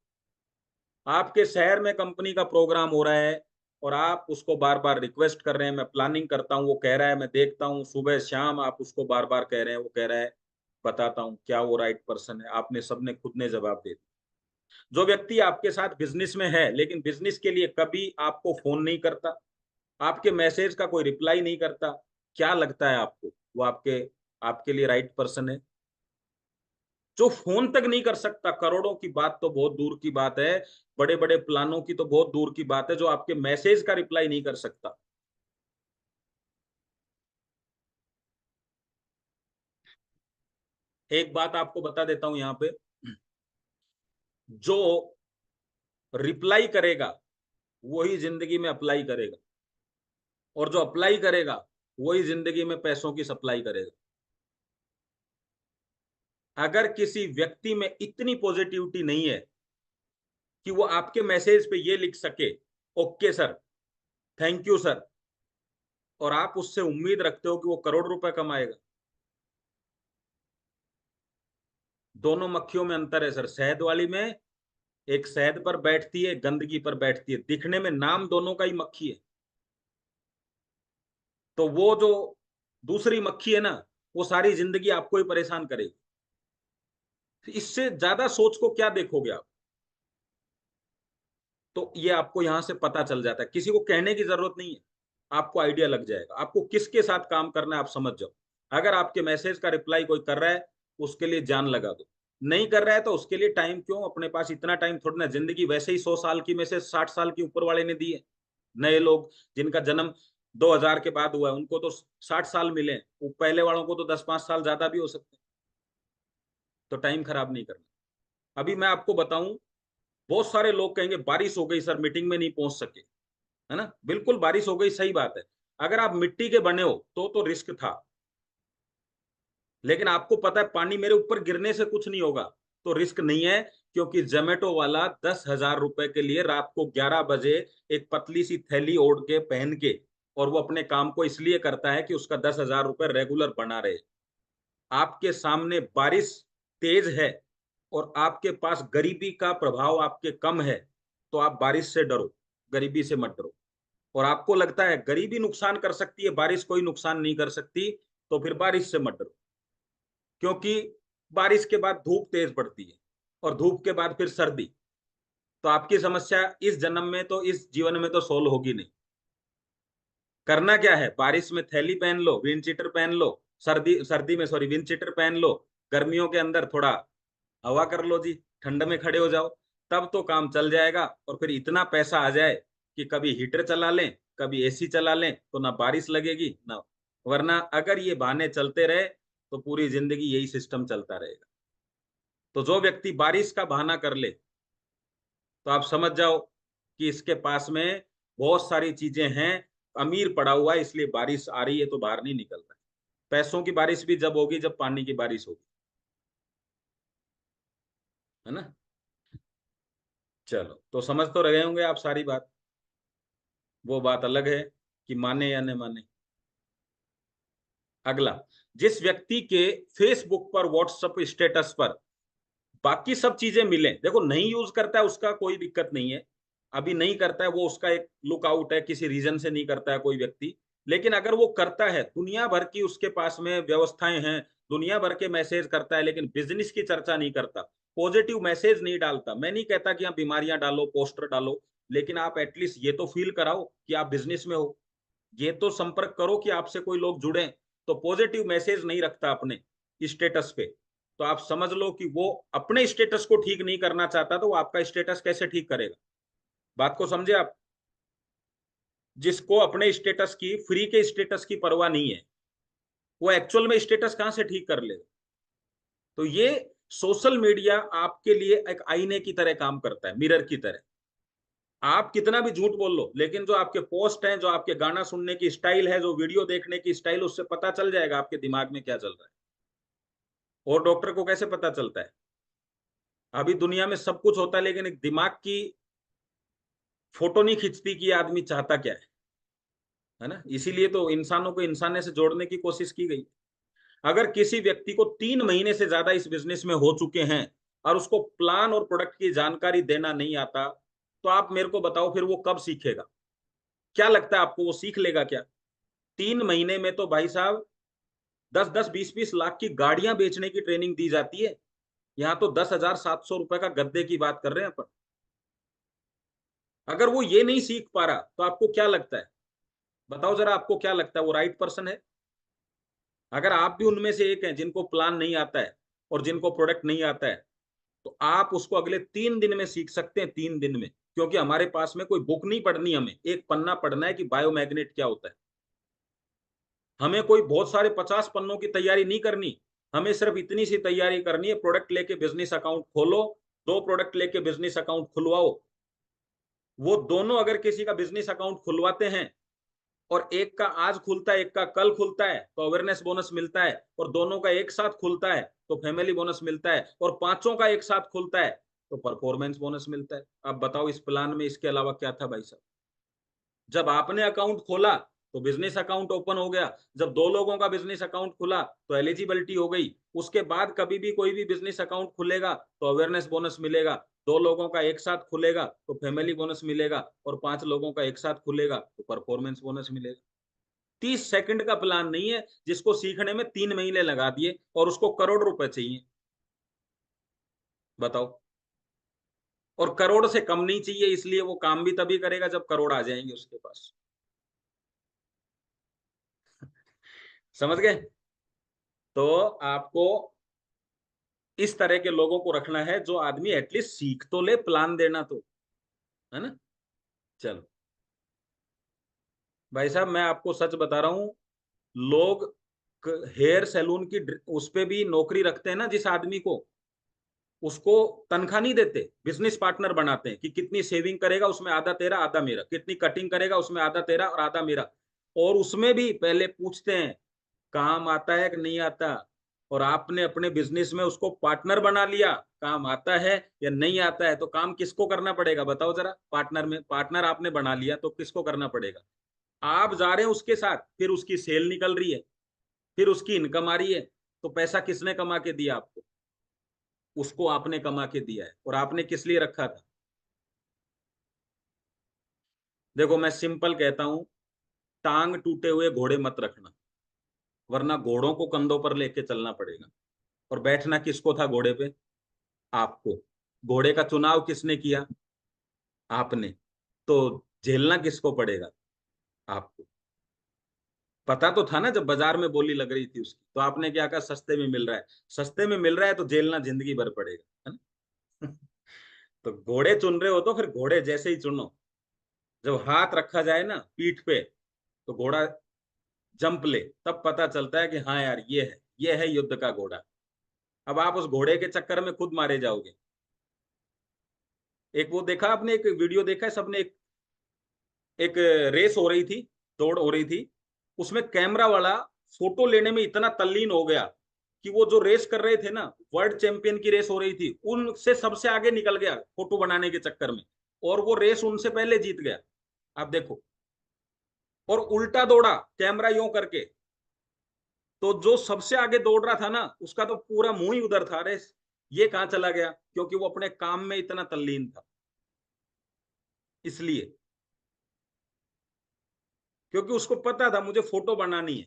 आपके शहर में कंपनी का प्रोग्राम हो रहा है, और आप उसको बार बार रिक्वेस्ट कर रहे हैं, मैं प्लानिंग करता हूँ, वो कह रहा है मैं देखता हूँ, सुबह शाम आप उसको बार बार कह रहे हैं, वो कह रहा है बताता हूँ, क्या वो राइट पर्सन है? आपने सबने खुद ने जवाब दे दिया। जो व्यक्ति आपके साथ बिजनेस में है लेकिन बिजनेस के लिए कभी आपको फोन नहीं करता, आपके मैसेज का कोई रिप्लाई नहीं करता, क्या लगता है आपको वो आपके आपके लिए राइट पर्सन है? जो फोन तक नहीं कर सकता, करोड़ों की बात तो बहुत दूर की बात है, बड़े बड़े प्लानों की तो बहुत दूर की बात है, जो आपके मैसेज का रिप्लाई नहीं कर सकता। एक बात आपको बता देता हूं यहां पे, जो रिप्लाई करेगा वही जिंदगी में अप्लाई करेगा, और जो अप्लाई करेगा वही जिंदगी में पैसों की सप्लाई करेगा। अगर किसी व्यक्ति में इतनी पॉजिटिविटी नहीं है कि वो आपके मैसेज पे ये लिख सके, okay sir, thank you sir, और आप उससे उम्मीद रखते हो कि वो करोड़ रुपए कमाएगा, दोनों मक्खियों में अंतर है सर। शहद वाली में एक शहद पर बैठती है, गंदगी पर बैठती है, दिखने में नाम दोनों का ही मक्खी है। तो वो जो दूसरी मक्खी है ना, वो सारी जिंदगी आपको ही परेशान करेगी। इससे ज्यादा सोच को क्या देखोगे आप? तो ये आपको यहां से पता चल जाता है, किसी को कहने की जरूरत नहीं है, आपको आइडिया लग जाएगा आपको किसके साथ काम करना है, आप समझ जाओ। अगर आपके मैसेज का रिप्लाई कोई कर रहा है, उसके लिए जान लगा दो। नहीं कर रहा है तो उसके लिए टाइम क्यों, अपने पास इतना टाइम थोड़ा ना, जिंदगी वैसे ही 100 साल की में से 60 साल की ऊपर वाले ने दी है। नए लोग जिनका जन्म 2000 के बाद हुआ है उनको तो 60 साल मिले, वो पहले वालों को तो 10-5 साल ज्यादा भी हो सकते हैं। तो टाइम खराब नहीं करना। अभी मैं आपको बताऊं, बहुत सारे लोग कहेंगे बारिश हो गई सर, मीटिंग में नहीं पहुंच सके, है ना? बिल्कुल बारिश हो गई, सही बात है। अगर आप मिट्टी के बने हो तो रिस्क था, लेकिन आपको पता है पानी मेरे ऊपर गिरने से कुछ नहीं होगा, तो रिस्क नहीं है। क्योंकि जोमेटो वाला 10,000 रुपए के लिए रात को 11 बजे एक पतली सी थैली ओढ़ के पहन के, और वो अपने काम को इसलिए करता है कि उसका 10,000 रुपए रेगुलर बना रहे। आपके सामने बारिश तेज है और आपके पास गरीबी का प्रभाव आपके कम है, तो आप बारिश से डरो, गरीबी से मत डरो। और आपको लगता है गरीबी नुकसान कर सकती है, बारिश कोई नुकसान नहीं कर सकती, तो फिर बारिश से मत डरो। क्योंकि बारिश के बाद धूप तेज पड़ती है, और धूप के बाद फिर सर्दी। तो आपकी समस्या इस जन्म में तो, इस जीवन में तो सोल्व होगी नहीं। करना क्या है, बारिश में थैली पहन लो, विंड चीटर पहन लो, सर्दी सर्दी में सॉरी विंड चीटर पहन लो, गर्मियों के अंदर थोड़ा हवा कर लो जी, ठंड में खड़े हो जाओ, तब तो काम चल जाएगा। और फिर इतना पैसा आ जाए कि कभी हीटर चला लें, कभी एसी चला लें, तो ना बारिश लगेगी ना। वरना अगर ये बहाने चलते रहे तो पूरी जिंदगी यही सिस्टम चलता रहेगा। तो जो व्यक्ति बारिश का बहाना कर ले, तो आप समझ जाओ कि इसके पास में बहुत सारी चीजें हैं, अमीर पड़ा हुआ है, इसलिए बारिश आ रही है तो बाहर नहीं निकल रहा है। पैसों की बारिश भी जब होगी जब पानी की बारिश होगी, है ना? चलो, तो समझ तो रहे होंगे आप सारी बात। वो बात अलग है कि माने या न माने। अगला, जिस व्यक्ति के फेसबुक पर, व्हाट्सएप स्टेटस पर बाकी सब चीजें मिले, देखो नहीं यूज करता है उसका कोई दिक्कत नहीं है, अभी नहीं करता है वो, उसका एक लुक आउट है, किसी रीजन से नहीं करता है कोई व्यक्ति। लेकिन अगर वो करता है, दुनिया भर की उसके पास में व्यवस्थाएं हैं, दुनिया भर के मैसेज करता है, लेकिन बिजनेस की चर्चा नहीं करता, पॉजिटिव मैसेज नहीं डालता। मैं नहीं कहता कि आप बीमारियां डालो, पोस्टर डालो, लेकिन आप एटलीस्ट ये तो फील कराओ कि आप बिजनेस में हो, ये तो संपर्क करो कि आपसे कोई लोग जुड़े। तो पॉजिटिव मैसेज नहीं रखता अपने स्टेटस पे, तो आप समझ लो कि वो अपने स्टेटस को ठीक नहीं करना चाहता, तो वो आपका स्टेटस कैसे ठीक करेगा? बात को समझे आप? जिसको अपने स्टेटस की, फ्री के स्टेटस की परवाह नहीं है, वो एक्चुअल में स्टेटस कहां से ठीक कर लेगा? तो ये सोशल मीडिया आपके लिए एक आईने की तरह काम करता है, मिरर की तरह। आप कितना भी झूठ बोल लो, लेकिन जो आपके पोस्ट हैं, जो आपके गाना सुनने की स्टाइल है, जो वीडियो देखने की स्टाइल, उससे पता चल जाएगा आपके दिमाग में क्या चल रहा है। और डॉक्टर को कैसे पता चलता है? अभी दुनिया में सब कुछ होता है, लेकिन एक दिमाग की फोटो नहीं खींचती कि आदमी चाहता क्या है ना? इसीलिए तो इंसानों को इंसाने से जोड़ने की कोशिश की गई। अगर किसी व्यक्ति को 3 महीने से ज्यादा इस बिजनेस में हो चुके हैं और उसको प्लान और प्रोडक्ट की जानकारी देना नहीं आता, तो आप मेरे को बताओ फिर वो कब सीखेगा? क्या लगता है आपको वो सीख लेगा क्या? 3 महीने में तो भाई साहब 10-10 20-20 लाख की गाड़ियां बेचने की ट्रेनिंग दी जाती है। यहाँ तो 10,700 रुपए का गद्दे की बात कर रहे हैं अपन। अगर वो ये नहीं सीख पा रहा तो आपको क्या लगता है? बताओ जरा, आपको क्या लगता है वो राइट पर्सन है? अगर आप भी उनमें से एक हैं जिनको प्लान नहीं आता है और जिनको प्रोडक्ट नहीं आता है, तो आप उसको अगले 3 दिन में सीख सकते हैं, 3 दिन में। क्योंकि हमारे पास में कोई बुक नहीं पढ़नी, हमें एक पन्ना पढ़ना है कि बायोमैग्नेट क्या होता है। हमें कोई बहुत सारे 50 पन्नों की तैयारी नहीं करनी। हमें सिर्फ इतनी सी तैयारी करनी है, प्रोडक्ट लेके बिजनेस अकाउंट खोलो, 2 प्रोडक्ट लेके बिजनेस अकाउंट खुलवाओ। वो दोनों अगर किसी का बिजनेस अकाउंट खुलवाते हैं और एक का आज खुलता है, एक का कल खुलता है, तो अवेयरनेस बोनस मिलता है। और दोनों का एक साथ खुलता है तो फैमिली बोनस मिलता है। और पांचों का एक साथ खुलता है तो परफॉर्मेंस बोनस मिलता है। अब बताओ इस प्लान में इसके अलावा क्या था भाई साहब? जब आपने अकाउंट खोला तो बिजनेस अकाउंट ओपन हो गया। जब 2 लोगों का बिजनेस अकाउंट खुला तो एलिजिबिलिटी हो गई। उसके बाद कभी भी कोई भी बिजनेस अकाउंट खुलेगा तो अवेयरनेस बोनस मिलेगा। 2 लोगों का एक साथ खुलेगा तो फैमिली बोनस मिलेगा। और 5 लोगों का एक साथ खुलेगा तो परफॉर्मेंस बोनस मिलेगा। 30 सेकंड का प्लान नहीं है जिसको सीखने में 3 महीने लगा दिए और उसको करोड़ रुपए चाहिए। बताओ। और करोड़ से कम नहीं चाहिए, इसलिए वो काम भी तभी करेगा जब करोड़ आ जाएंगे उसके पास। समझ गए? तो आपको इस तरह के लोगों को रखना है जो आदमी एटलीस्ट सीख तो ले, प्लान देना तो, है ना? चलो भाई साहब, मैं आपको सच बता रहा हूं, लोग हेयर सैलून की उस पे भी नौकरी रखते हैं ना, जिस आदमी को, उसको तनख्वाह नहीं देते, बिजनेस पार्टनर बनाते हैं कि कितनी सेविंग करेगा उसमें आधा तेरा आधा मेरा, कितनी कटिंग करेगा उसमें आधा तेरा और आधा मेरा। और उसमें भी पहले पूछते हैं काम आता है कि नहीं आता। और आपने अपने बिजनेस में उसको पार्टनर बना लिया, काम आता है या नहीं आता है, तो काम किसको करना पड़ेगा बताओ जरा? पार्टनर में पार्टनर आपने बना लिया तो किसको करना पड़ेगा? आप जा रहे हैं उसके साथ, फिर उसकी सेल निकल रही है, फिर उसकी इनकम आ रही है, तो पैसा किसने कमा के दिया आपको? उसको आपने कमा के दिया है। और आपने किस लिए रखा था? देखो मैं सिंपल कहता हूं, टांग टूटे हुए घोड़े मत रखना, वरना घोड़ों को कंधों पर लेके चलना पड़ेगा। और बैठना किसको था घोड़े पे? आपको। घोड़े का चुनाव किसने किया? आपने। तो झेलना किसको पड़ेगा? आपको। पता तो था ना जब बाजार में बोली लग रही थी उसकी, तो आपने क्या कहा? सस्ते में मिल रहा है। सस्ते में मिल रहा है तो झेलना जिंदगी भर पड़ेगा, है ना? तो घोड़े चुन रहे हो तो फिर घोड़े जैसे ही चुनो। जब हाथ रखा जाए ना पीठ पे तो घोड़ा जंप ले, तब पता चलता है कि हाँ यार ये है युद्ध का घोड़ा। अब आप उस घोड़े के चक्कर में खुद मारे जाओगे। एक वो देखा आपने, एक वीडियो देखा है सबने, एक रेस हो रही थी, दौड़ हो रही थी, उसमें कैमरा वाला फोटो लेने में इतना तल्लीन हो गया कि वो जो रेस कर रहे थे ना, वर्ल्ड चैंपियन की रेस हो रही थी, उनसे सबसे आगे निकल गया फोटो बनाने के चक्कर में। और वो रेस उनसे पहले जीत गया। आप देखो। और उल्टा दौड़ा कैमरा यूं करके, तो जो सबसे आगे दौड़ रहा था ना, उसका तो पूरा मुंह ही उधर था, रेस ये कहां चला गया? क्योंकि वो अपने काम में इतना तल्लीन था। इसलिए, क्योंकि उसको पता था मुझे फोटो बनानी है।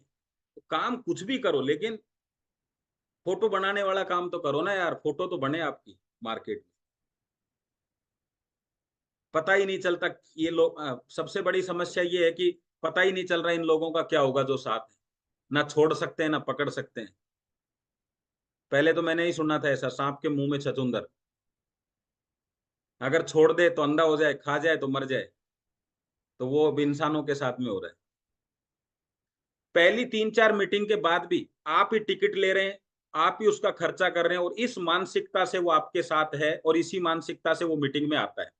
तो काम कुछ भी करो, लेकिन फोटो बनाने वाला काम तो करो ना यार, फोटो तो बने आपकी मार्केट में। पता ही नहीं चलता। ये लोग सबसे बड़ी समस्या ये है कि पता ही नहीं चल रहा इन लोगों का क्या होगा जो साथ है। ना छोड़ सकते हैं ना पकड़ सकते हैं। पहले तो मैंने ही सुना था ऐसा, सांप के मुंह में छछूंदर। अगर छोड़ दे तो अंधा हो जाए, खा जाए तो मर जाए। तो वो अब इंसानों के साथ में हो रहा है। पहली 3-4 मीटिंग के बाद भी आप ही टिकट ले रहे हैं, आप ही उसका खर्चा कर रहे हैं, और इस मानसिकता से वो आपके साथ है और इसी मानसिकता से वो मीटिंग में आता है।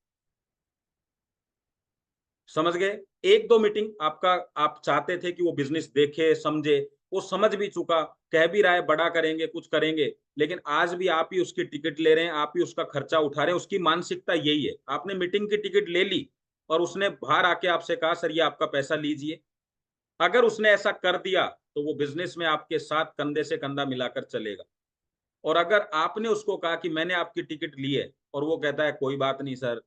समझ गए? 1-2 मीटिंग आपका, आप चाहते थे कि वो बिजनेस देखे समझे, वो समझ भी चुका, कह भी रहा है बड़ा करेंगे कुछ करेंगे, लेकिन आज भी आप ही उसकी टिकट ले रहे हैं, आप ही उसका खर्चा उठा रहे हैं। उसकी मानसिकता यही है। आपने मीटिंग की टिकट ले ली और उसने बाहर आके आपसे कहा सर ये आपका पैसा लीजिए। अगर उसने ऐसा कर दिया तो वो बिजनेस में आपके साथ कंधे से कंधा मिलाकर चलेगा। और अगर आपने उसको कहा कि मैंने आपकी टिकट ली है और वो कहता है कोई बात नहीं सर,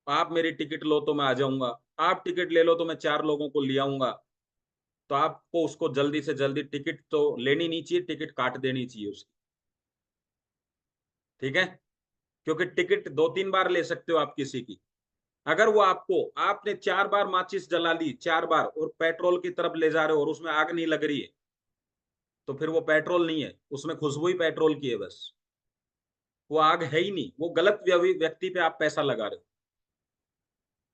आप मेरी टिकट लो तो मैं आ जाऊंगा, आप टिकट ले लो तो मैं 4 लोगों को ले आऊंगा, तो आपको उसको जल्दी से जल्दी टिकट तो लेनी नहीं चाहिए, टिकट काट देनी चाहिए उसकी। ठीक है, क्योंकि टिकट 2-3 बार ले सकते हो आप किसी की। अगर वो आपको, आपने 4 बार माचिस जला ली, 4 बार, और पेट्रोल की तरफ ले जा रहे हो और उसमें आग नहीं लग रही है, तो फिर वो पेट्रोल नहीं है, उसमें खुशबू ही पेट्रोल की है बस, वो आग है ही नहीं, वो गलत व्यक्ति पे आप पैसा लगा रहे हो।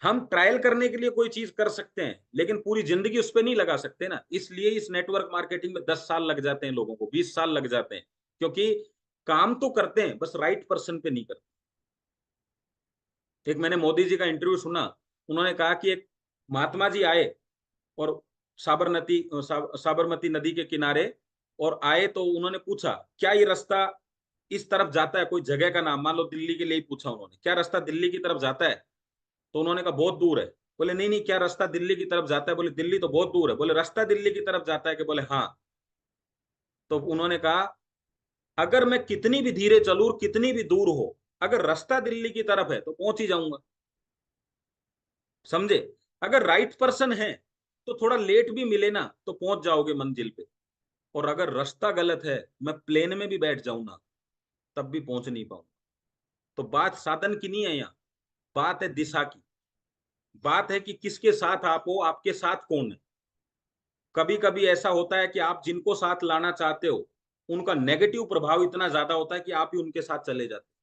हम ट्रायल करने के लिए कोई चीज कर सकते हैं, लेकिन पूरी जिंदगी उस पर नहीं लगा सकते ना। इसलिए इस नेटवर्क मार्केटिंग में 10 साल लग जाते हैं लोगों को, 20 साल लग जाते हैं, क्योंकि काम तो करते हैं, बस राइट पर्सन पे नहीं करते। एक मैंने मोदी जी का इंटरव्यू सुना, उन्होंने कहा कि एक महात्मा जी आए और साबरमती नदी के किनारे और आए, तो उन्होंने पूछा क्या ये रास्ता इस तरफ जाता है, कोई जगह का नाम, मान लो दिल्ली के लिए ही पूछा उन्होंने, क्या रास्ता दिल्ली की तरफ जाता है? तो उन्होंने कहा बहुत दूर है। बोले नहीं नहीं, क्या रास्ता दिल्ली की तरफ जाता है? बोले दिल्ली तो बहुत दूर है। बोले रास्ता दिल्ली की तरफ जाता है कि? बोले हाँ। तो उन्होंने कहा अगर मैं कितनी भी धीरे चलूं, कितनी भी दूर हो, अगर रास्ता दिल्ली की तरफ है तो पहुंच ही जाऊंगा। समझे? अगर राइट पर्सन है तो थोड़ा लेट भी मिले ना तो पहुंच जाओगे मंजिल पे, और अगर रास्ता गलत है, मैं प्लेन में भी बैठ जाऊं ना तब भी पहुंच नहीं पाऊंगा। तो बात साधन की नहीं है यहाँ, बात है दिशा की। बात है कि किसके साथ आप हो, आपके साथ कौन है। कभी कभी ऐसा होता है कि आप जिनको साथ लाना चाहते हो उनका नेगेटिव प्रभाव इतना ज्यादा होता है कि आप ही उनके साथ चले जाते हैं।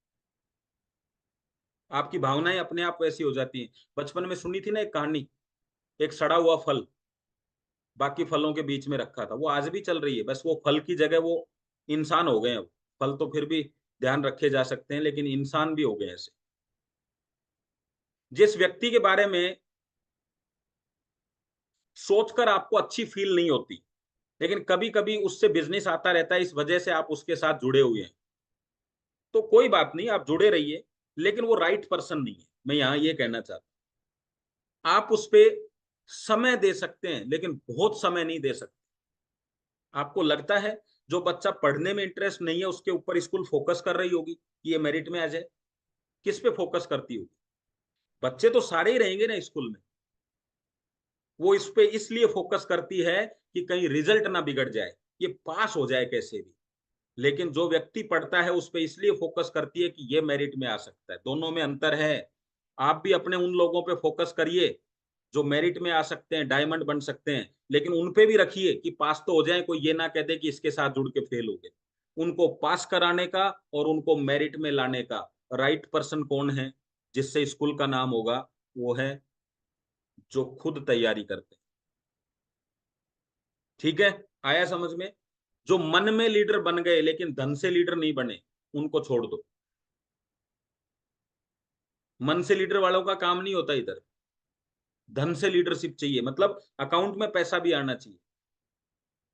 आपकी भावनाएं अपने आप वैसी हो जाती हैं। बचपन में सुनी थी ना एक कहानी, एक सड़ा हुआ फल बाकी फलों के बीच में रखा था, वो आज भी चल रही है, बस वो फल की जगह वो इंसान हो गए हैं। फल तो फिर भी ध्यान रखे जा सकते हैं, लेकिन इंसान भी हो गए ऐसे। जिस व्यक्ति के बारे में सोचकर आपको अच्छी फील नहीं होती, लेकिन कभी कभी उससे बिजनेस आता रहता है, इस वजह से आप उसके साथ जुड़े हुए हैं, तो कोई बात नहीं, आप जुड़े रहिए, लेकिन वो राइट पर्सन नहीं है। मैं यहां ये कहना चाहता हूं, आप उस पर समय दे सकते हैं लेकिन बहुत समय नहीं दे सकते। आपको लगता है जो बच्चा पढ़ने में इंटरेस्ट नहीं है उसके ऊपर स्कूल फोकस कर रही होगी कि ये मेरिट में आ जाए? किस पे फोकस करती होगी? बच्चे तो सारे ही रहेंगे ना स्कूल में, वो इस पे इसलिए फोकस करती है कि कहीं रिजल्ट ना बिगड़ जाए, ये पास हो जाए कैसे भी। लेकिन जो व्यक्ति पढ़ता है उस पे इसलिए फोकस करती है कि ये मेरिट में आ सकता है। दोनों में अंतर है। आप भी अपने उन लोगों पे फोकस करिए जो मेरिट में आ सकते हैं, डायमंड बन सकते हैं, लेकिन उन पे भी रखिए कि पास तो हो जाए, कोई ये ना कह दे कि इसके साथ जुड़ के फेल हो गए। उनको पास कराने का और उनको मेरिट में लाने का राइट पर्सन कौन है, जिससे स्कूल का नाम होगा? वो है जो खुद तैयारी करते हैं। ठीक है, आया समझ में? जो मन में लीडर बन गए लेकिन धन से लीडर नहीं बने, उनको छोड़ दो। मन से लीडर वालों का काम नहीं होता इधर। धन से लीडरशिप चाहिए, मतलब अकाउंट में पैसा भी आना चाहिए।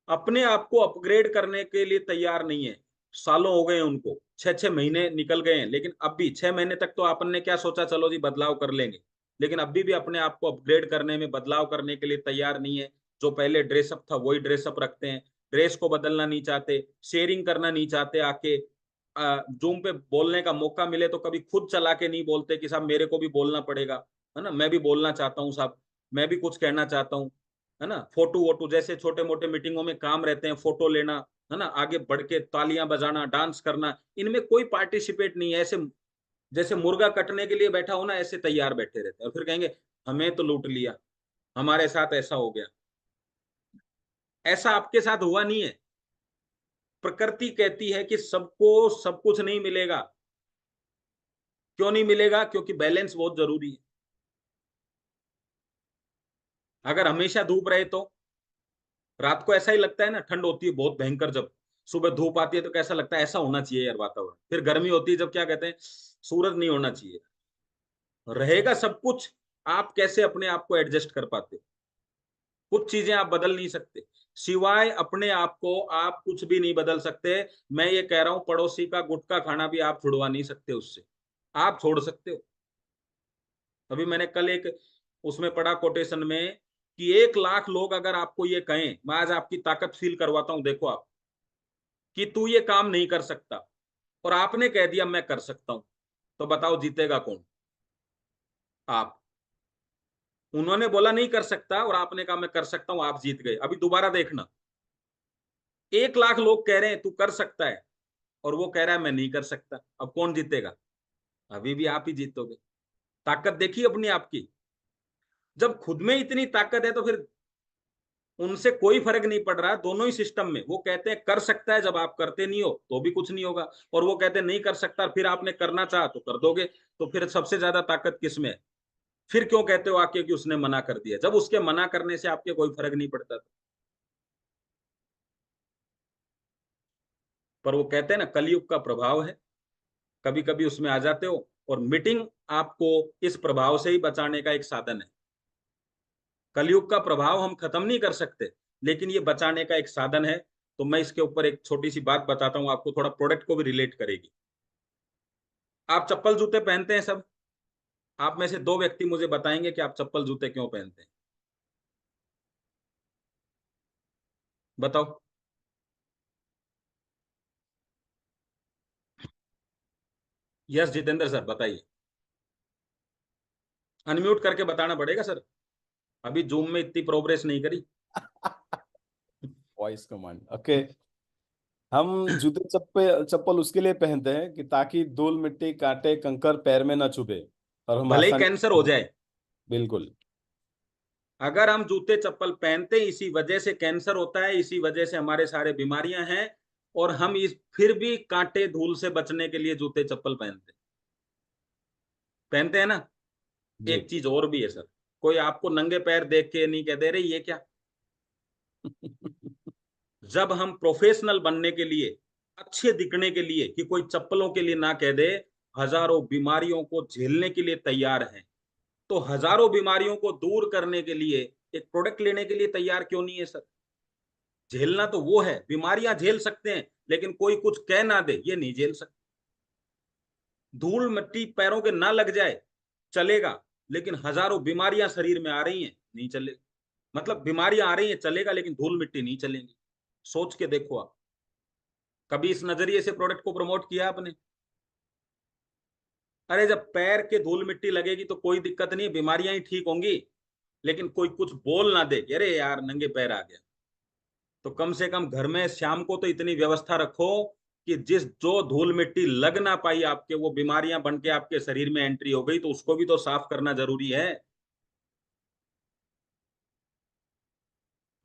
अपने आप को अपग्रेड करने के लिए तैयार नहीं है। सालों हो गए उनको, 6-6 महीने निकल गए हैं, लेकिन अब भी 6 महीने तक तो अपन ने क्या सोचा, चलो जी बदलाव कर लेंगे, लेकिन अभी भी अपने आप को अपग्रेड करने में, बदलाव करने के लिए तैयार नहीं है। जो पहले ड्रेसअप था वही ड्रेसअप रखते हैं, ड्रेस को बदलना नहीं चाहते, शेयरिंग करना नहीं चाहते। आके जूम पे बोलने का मौका मिले तो कभी खुद चला के नहीं बोलते कि साहब मेरे को भी बोलना पड़ेगा, है ना, मैं भी बोलना चाहता हूँ साहब, मैं भी कुछ कहना चाहता हूँ, है ना। फोटो वोटो जैसे छोटे मोटे मीटिंगों में काम रहते हैं, फोटो लेना, है ना, आगे बढ़ के तालियां बजाना, डांस करना, इनमें कोई पार्टिसिपेट नहीं है। ऐसे जैसे मुर्गा कटने के लिए बैठा हो ना, ऐसे तैयार बैठे रहते हैं, और फिर कहेंगे हमें तो लूट लिया, हमारे साथ ऐसा हो गया। ऐसा आपके साथ हुआ नहीं है। प्रकृति कहती है कि सबको सब कुछ नहीं मिलेगा। क्यों नहीं मिलेगा? क्योंकि बैलेंस बहुत जरूरी है। अगर हमेशा धूप रहे तो रात को ऐसा ही लगता है ना, ठंड होती है बहुत भयंकर, जब सुबह धूप आती है तो कैसा लगता है, ऐसा होना चाहिए यार वातावरण। फिर गर्मी होती है जब, क्या कहते हैं, सूरज नहीं होना चाहिए। रहेगा सब कुछ, आप कैसे अपने आप को एडजस्ट कर पाते हो? कुछ चीजें आप बदल नहीं सकते, सिवाय अपने आप को आप कुछ भी नहीं बदल सकते। मैं ये कह रहा हूं, पड़ोसी का गुटखा खाना भी आप छुड़वा नहीं सकते उससे। आप छोड़ सकते हो। अभी मैंने कल एक उसमें पढ़ा कोटेशन में कि 1 लाख लोग अगर आपको ये कहें, मैं आज आपकी ताकत फील करवाता हूं, देखो आप, कि तू ये काम नहीं कर सकता, और आपने कह दिया मैं कर सकता हूं, तो बताओ जीतेगा कौन? आप। उन्होंने बोला नहीं कर सकता और आपने कहा मैं कर सकता हूं, आप जीत गए। अभी दोबारा देखना, 1 लाख लोग कह रहे हैं तू कर सकता है और वो कह रहा है मैं नहीं कर सकता। अब कौन जीतेगा? अभी भी आप ही जीतोगे। ताकत देखी अपनी आपकी। जब खुद में इतनी ताकत है तो फिर उनसे कोई फर्क नहीं पड़ रहा। दोनों ही सिस्टम में वो कहते हैं कर सकता है, जब आप करते नहीं हो तो भी कुछ नहीं होगा, और वो कहते हैं नहीं कर सकता, फिर आपने करना चाहा तो कर दोगे। तो फिर सबसे ज्यादा ताकत किस में है? फिर क्यों कहते हो आके कि उसने मना कर दिया, जब उसके मना करने से आपके कोई फर्क नहीं पड़ता था। पर वो कहते हैं ना कलयुग का प्रभाव है, कभी कभी उसमें आ जाते हो। और मीटिंग आपको इस प्रभाव से ही बचाने का एक साधन है। कलयुग का प्रभाव हम खत्म नहीं कर सकते, लेकिन ये बचाने का एक साधन है। तो मैं इसके ऊपर एक छोटी सी बात बताता हूँ आपको, थोड़ा प्रोडक्ट को भी रिलेट करेगी। आप चप्पल जूते पहनते हैं सब। आप में से 2 व्यक्ति मुझे बताएंगे कि आप चप्पल जूते क्यों पहनते हैं। बताओ। यस जितेंद्र सर बताइए। अनम्यूट करके बताना पड़ेगा सर, अभी जूम में इतनी प्रोग्रेस नहीं करी। Voice command, okay. हम जूते चप्पल चप्पल उसके लिए पहनते हैं कि ताकि धूल मिट्टी कांटे कंकर पैर में ना चुभे और हम भले ही आसानी कैंसर हो से। जाए, बिल्कुल। अगर हम जूते चप्पल पहनते, इसी वजह से कैंसर होता है, इसी वजह से हमारे सारे बीमारियां हैं। और हम इस फिर भी कांटे धूल से बचने के लिए जूते चप्पल पहनते हैं ना। जी। एक चीज और भी है सर, कोई आपको नंगे पैर देख के नहीं कह दे रहे ये क्या। जब हम प्रोफेशनल बनने के लिए, अच्छे दिखने के लिए, कि कोई चप्पलों के लिए ना कह दे, हजारों बीमारियों को झेलने के लिए तैयार हैं, तो हजारों बीमारियों को दूर करने के लिए एक प्रोडक्ट लेने के लिए तैयार क्यों नहीं है सर? झेलना तो वो है, बीमारियां झेल सकते हैं, लेकिन कोई कुछ कह ना दे ये नहीं झेल सकते। धूल मिट्टी पैरों के ना लग जाए चलेगा, लेकिन हजारों बीमारियां शरीर में आ रही हैं नहीं चलेगा। मतलब बीमारियां आ रही हैं चलेगा, लेकिन धूल मिट्टी नहीं चलेंगी। सोच के देखो आप, कभी इस नजरिए से प्रोडक्ट को प्रमोट किया आपने? अरे जब पैर के धूल मिट्टी लगेगी तो कोई दिक्कत नहीं, बीमारियां ही ठीक होंगी। लेकिन कोई कुछ बोल ना दे कि अरे यार नंगे पैर आ गया, तो कम से कम घर में शाम को तो इतनी व्यवस्था रखो कि जिस जो धूल मिट्टी लग ना पाई आपके, वो बीमारियां बन के आपके शरीर में एंट्री हो गई तो उसको भी तो साफ करना जरूरी है।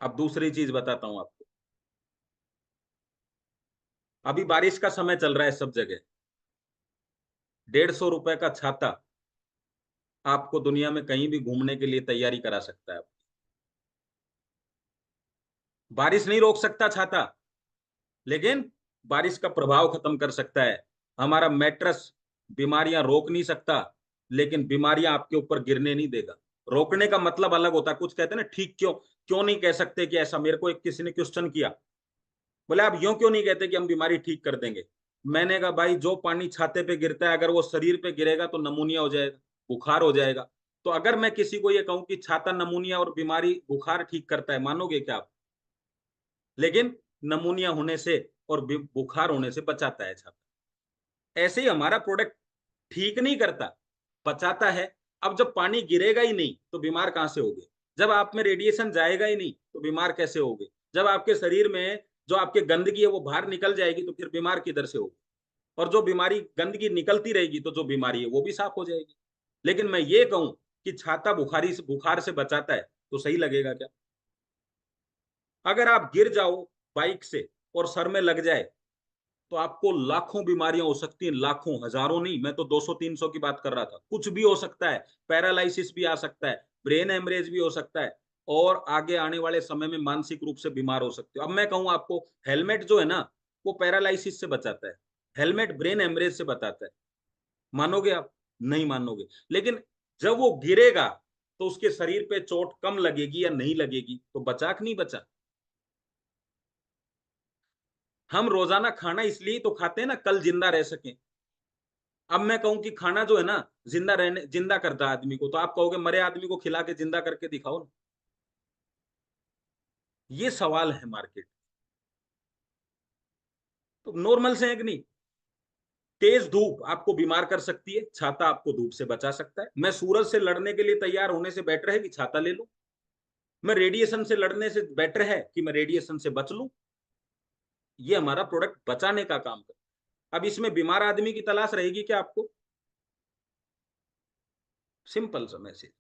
अब दूसरी चीज बताता हूं आपको। अभी बारिश का समय चल रहा है सब जगह। 150 रुपए का छाता आपको दुनिया में कहीं भी घूमने के लिए तैयारी करा सकता है। बारिश नहीं रोक सकता छाता, लेकिन बारिश का प्रभाव खत्म कर सकता है। हमारा मैट्रेस बीमारियां रोक नहीं सकता, लेकिन बीमारियां आपके ऊपर गिरने नहीं देगा। रोकने का मतलब अलग होता है। कुछ कहते हैं ना ठीक क्यों, क्यों नहीं कह सकते कि ऐसा। मेरे को एक किसी ने क्वेश्चन किया, बोले आप यूं क्यों नहीं कहते कि हम बीमारी ठीक कर देंगे। मैंने कहा भाई जो पानी छाते पे गिरता है अगर वो शरीर पे गिरेगा तो नमूनिया हो जाएगा, बुखार हो जाएगा। तो अगर मैं किसी को ये कहूं कि छाता नमूनिया और बीमारी बुखार ठीक करता है, मानोगे क्या आप? लेकिन नमूनिया होने से और बुखार होने से बचाता है छाता। ऐसे ही हमारा प्रोडक्ट ठीक नहीं करता, बचाता है। अब जब पानी गिरेगा ही नहीं तो बीमार कहां से होगे? जब आप में रेडिएशन जाएगा ही नहीं तो बीमार कैसे होगे? जब आपके शरीर में जो आपके गंदगी है वो बाहर निकल जाएगी तो फिर बीमार किधर से होगी? और जो बीमारी गंदगी निकलती रहेगी तो जो बीमारी है वो भी साफ हो जाएगी। लेकिन मैं ये कहूं कि छाता बुखारी से बुखार से बचाता है, तो सही लगेगा क्या? अगर आप गिर जाओ बाइक से और सर में लग जाए तो आपको लाखों बीमारियां हो सकती हैं, लाखों, हजारों नहीं। मैं तो 200-300 की बात कर रहा था। कुछ भी हो सकता है, पैरालाइसिस भी आ सकता है, ब्रेन हेमरेज भी हो सकता है, और आगे आने वाले समय में मानसिक रूप से बीमार हो सकते हो। अब मैं कहूं आपको, हेलमेट जो है ना वो पैरालाइसिस से बचाता है, हेलमेट ब्रेन हेमरेज से बचाता है। मानोगे आप? नहीं मानोगे। लेकिन जब वो गिरेगा तो उसके शरीर पे चोट कम लगेगी या नहीं लगेगी, तो बचा कि नहीं बचा? हम रोजाना खाना इसलिए तो खाते हैं ना कल जिंदा रह सके। अब मैं कहूं कि खाना जो है ना जिंदा करता है आदमी को, तो आप कहोगे मरे आदमी को खिला के जिंदा करके दिखाओ ना। ये सवाल है मार्केट। तो नॉर्मल से है कि नहीं? तेज धूप आपको बीमार कर सकती है, छाता आपको धूप से बचा सकता है। मैं सूरज से लड़ने के लिए तैयार होने से बेटर है कि छाता ले लूं। मैं रेडिएशन से लड़ने से बेटर है कि मैं रेडिएशन से बच लूं। ये हमारा प्रोडक्ट बचाने का काम कर। अब इसमें बीमार आदमी की तलाश रहेगी क्या आपको? सिंपल सा मैसेज।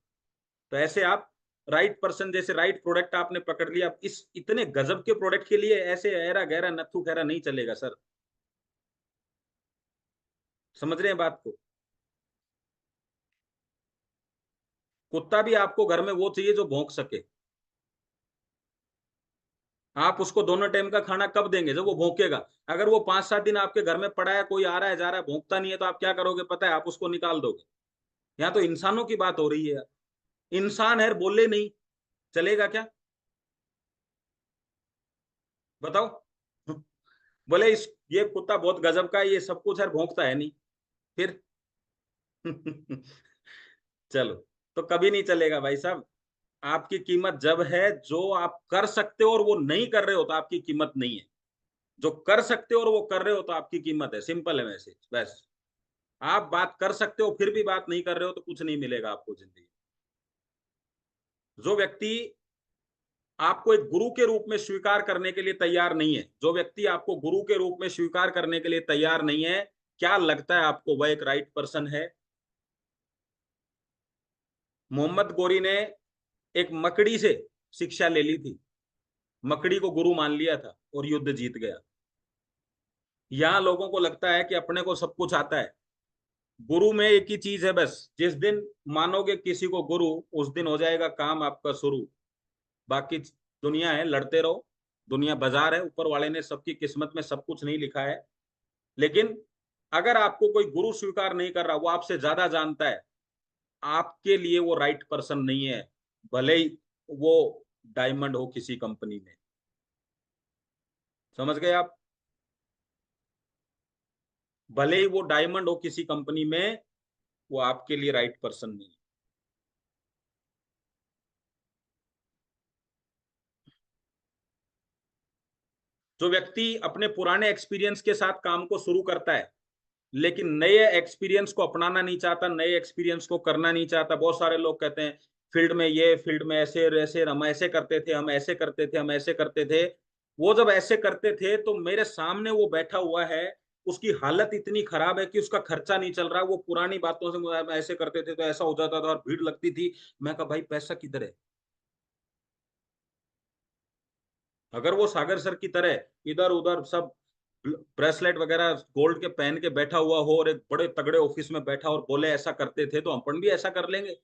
तो ऐसे आप राइट पर्सन, जैसे राइट प्रोडक्ट आपने पकड़ लिया, इस इतने गजब के प्रोडक्ट के लिए ऐसे ऐरा गहरा नत्थु खैरा नहीं चलेगा सर। समझ रहे हैं बात को? कुत्ता भी आपको घर में वो चाहिए जो भौंक सके। आप उसको दोनों टाइम का खाना कब देंगे? जब वो भौंकेगा। अगर वो 5-7 दिन आपके घर में पड़ा है, कोई आ रहा है जा रहा है, भौंकता नहीं है, तो आप क्या करोगे पता है? आप उसको निकाल दोगे। यहाँ तो इंसानों की बात हो रही है। इंसान है, बोले नहीं चलेगा क्या? बताओ। बोले इस ये कुत्ता बहुत गजब का है, ये सब कुछ है, भौंकता है नहीं। फिर चलो, तो कभी नहीं चलेगा भाई साहब। आपकी कीमत जब है, जो आप कर सकते हो और वो नहीं कर रहे हो तो आपकी कीमत नहीं है। जो कर सकते हो और वो कर रहे हो तो आपकी कीमत है। सिंपल है मैसेज बस। आप बात कर सकते हो फिर भी बात नहीं कर रहे हो तो कुछ नहीं मिलेगा आपको जिंदगी। जो व्यक्ति आपको एक गुरु के रूप में स्वीकार करने के लिए तैयार नहीं है, जो व्यक्ति आपको गुरु के रूप में स्वीकार करने के लिए तैयार नहीं है, क्या लगता है आपको वह एक राइट पर्सन है? मोहम्मद गोरी ने एक मकड़ी से शिक्षा ले ली थी, मकड़ी को गुरु मान लिया था और युद्ध जीत गया। यहां लोगों को लगता है कि अपने को सब कुछ आता है। गुरु में एक ही चीज है बस, जिस दिन मानोगे किसी को गुरु, उस दिन हो जाएगा काम आपका शुरू। बाकी दुनिया है, लड़ते रहो। दुनिया बाजार है, ऊपर वाले ने सबकी किस्मत में सब कुछ नहीं लिखा है। लेकिन अगर आपको कोई गुरु स्वीकार नहीं कर रहा, वो आपसे ज्यादा जानता है, आपके लिए वो राइट पर्सन नहीं है। भले ही वो डायमंड हो किसी कंपनी में। समझ गए आप? भले ही वो डायमंड हो किसी कंपनी में, वो आपके लिए राइट पर्सन नहीं है। जो व्यक्ति अपने पुराने एक्सपीरियंस के साथ काम को शुरू करता है, लेकिन नए एक्सपीरियंस को अपनाना नहीं चाहता, नए एक्सपीरियंस को करना नहीं चाहता। बहुत सारे लोग कहते हैं फील्ड में ये, फील्ड में ऐसे ऐसे, हम ऐसे करते थे, हम ऐसे करते थे, हम ऐसे करते थे। वो जब ऐसे करते थे तो मेरे सामने वो बैठा हुआ है, उसकी हालत इतनी खराब है कि उसका खर्चा नहीं चल रहा। वो पुरानी बातों से, ऐसे करते थे तो ऐसा हो जाता था और भीड़ लगती थी। मैं कहा भाई पैसा किधर है? अगर वो सागर सर की तरह इधर उधर सब ब्रेसलेट वगैरह गोल्ड के पहन के बैठा हुआ हो और एक बड़े तगड़े ऑफिस में बैठा और बोले ऐसा करते थे, तो अपन भी ऐसा कर लेंगे।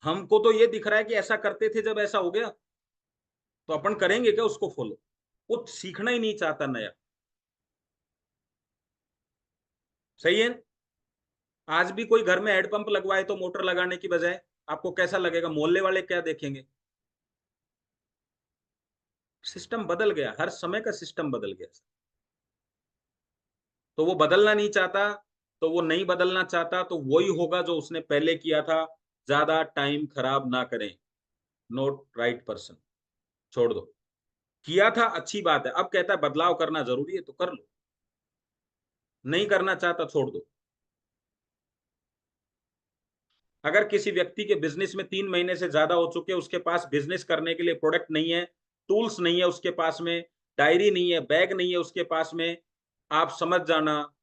हमको तो ये दिख रहा है कि ऐसा करते थे, जब ऐसा हो गया तो अपन करेंगे क्या उसको फॉलो? वो सीखना ही नहीं चाहता नया। सही है। आज भी कोई घर में हेडपंप लगवाए तो मोटर लगाने की बजाय, आपको कैसा लगेगा? मोहल्ले वाले क्या देखेंगे? सिस्टम बदल गया, हर समय का सिस्टम बदल गया। तो वो बदलना नहीं चाहता, तो वो नहीं बदलना चाहता, तो वही होगा जो उसने पहले किया था। ज्यादा टाइम खराब ना करें। Note right person. छोड़ दो। किया था अच्छी बात है, अब कहता है बदलाव करना जरूरी है तो कर लो। नहीं करना चाहता छोड़ दो। अगर किसी व्यक्ति के बिजनेस में 3 महीने से ज्यादा हो चुके, उसके पास बिजनेस करने के लिए प्रोडक्ट नहीं है, टूल्स नहीं है उसके पास में, डायरी नहीं है, बैग नहीं है उसके पास में, आप समझ जाना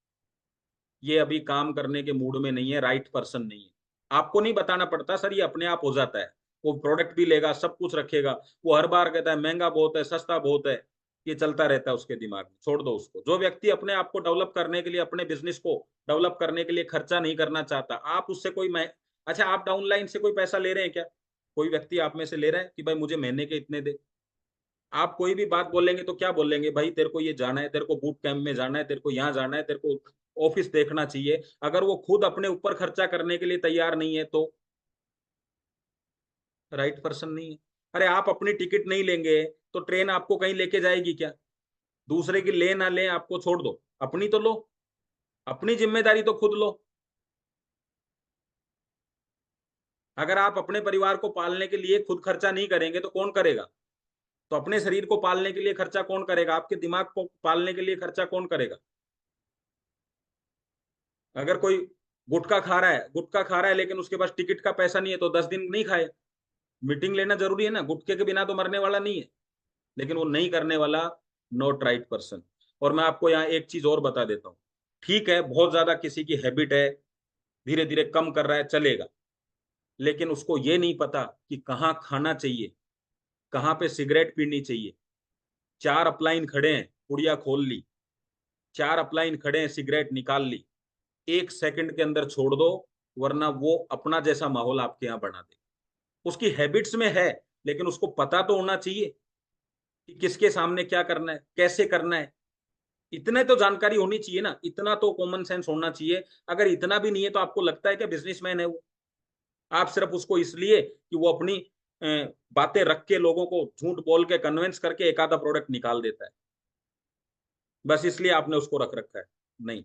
ये अभी काम करने के मूड में नहीं है, राइट पर्सन नहीं है। आपको नहीं बताना पड़ता सर, ये अपने आप हो जाता है। वो प्रोडक्ट भी लेगा, सब कुछ रखेगा। वो हर बार कहता है महंगा बहुत है, सस्ता बहुत है। ये चलता रहता है उसके दिमाग में, छोड़ दो उसको। जो व्यक्ति अपने आप को डेवलप करने के लिए, अपने बिजनेस को डेवलप करने के लिए खर्चा नहीं करना चाहता, आप उससे कोई अच्छा, आप डाउनलाइन से कोई पैसा ले रहे हैं क्या? कोई व्यक्ति आप में से ले रहा है कि भाई मुझे महीने के इतने दे? आप कोई भी बात बोलेंगे तो क्या बोलेंगे? भाई तेरे को ये जाना है, तेरे को बूट कैंप में जाना है, तेरे को यहाँ जाना है, तेरे को ऑफिस देखना चाहिए। अगर वो खुद अपने ऊपर खर्चा करने के लिए तैयार नहीं है तो राइट पर्सन नहीं है। अरे आप अपनी टिकट नहीं लेंगे तो ट्रेन आपको कहीं लेके जाएगी क्या? दूसरे की ले ना ले, आपको छोड़ दो, अपनी तो लो। अपनी जिम्मेदारी तो खुद लो। अगर आप अपने परिवार को पालने के लिए खुद खर्चा नहीं करेंगे तो कौन करेगा? तो अपने शरीर को पालने के लिए खर्चा कौन करेगा? आपके दिमाग को पालने के लिए खर्चा कौन करेगा? अगर कोई गुटखा खा रहा है लेकिन उसके पास टिकट का पैसा नहीं है तो 10 दिन नहीं खाए। मीटिंग लेना जरूरी है ना, गुटखे के बिना तो मरने वाला नहीं है। लेकिन वो नहीं करने वाला, नॉट राइट पर्सन। और मैं आपको यहाँ एक चीज और बता देता हूँ। ठीक है, बहुत ज्यादा किसी की हैबिट है, धीरे धीरे कम कर रहा है, चलेगा। लेकिन उसको ये नहीं पता कि कहाँ खाना चाहिए, कहाँ पे सिगरेट पीनी चाहिए। 4 अपलाइन खड़े हैं, पुड़िया खोल ली, 4 अपलाइन खड़े हैं, सिगरेट निकाल ली, 1 सेकंड के अंदर छोड़ दो, वरना वो अपना जैसा माहौल आपके यहाँ बना दे। उसकी हैबिट्स में है, लेकिन उसको पता तो होना चाहिए कि किसके सामने क्या करना है, कैसे करना है। इतने तो जानकारी होनी चाहिए ना, इतना तो कॉमन सेंस होना चाहिए। अगर इतना भी नहीं है तो आपको लगता है कि बिजनेसमैन है वो? आप सिर्फ उसको इसलिए कि वो अपनी बातें रख के लोगों को झूठ बोल के कन्विंस करके एक आधा प्रोडक्ट निकाल देता है, बस इसलिए आपने उसको रख रखा है। नहीं,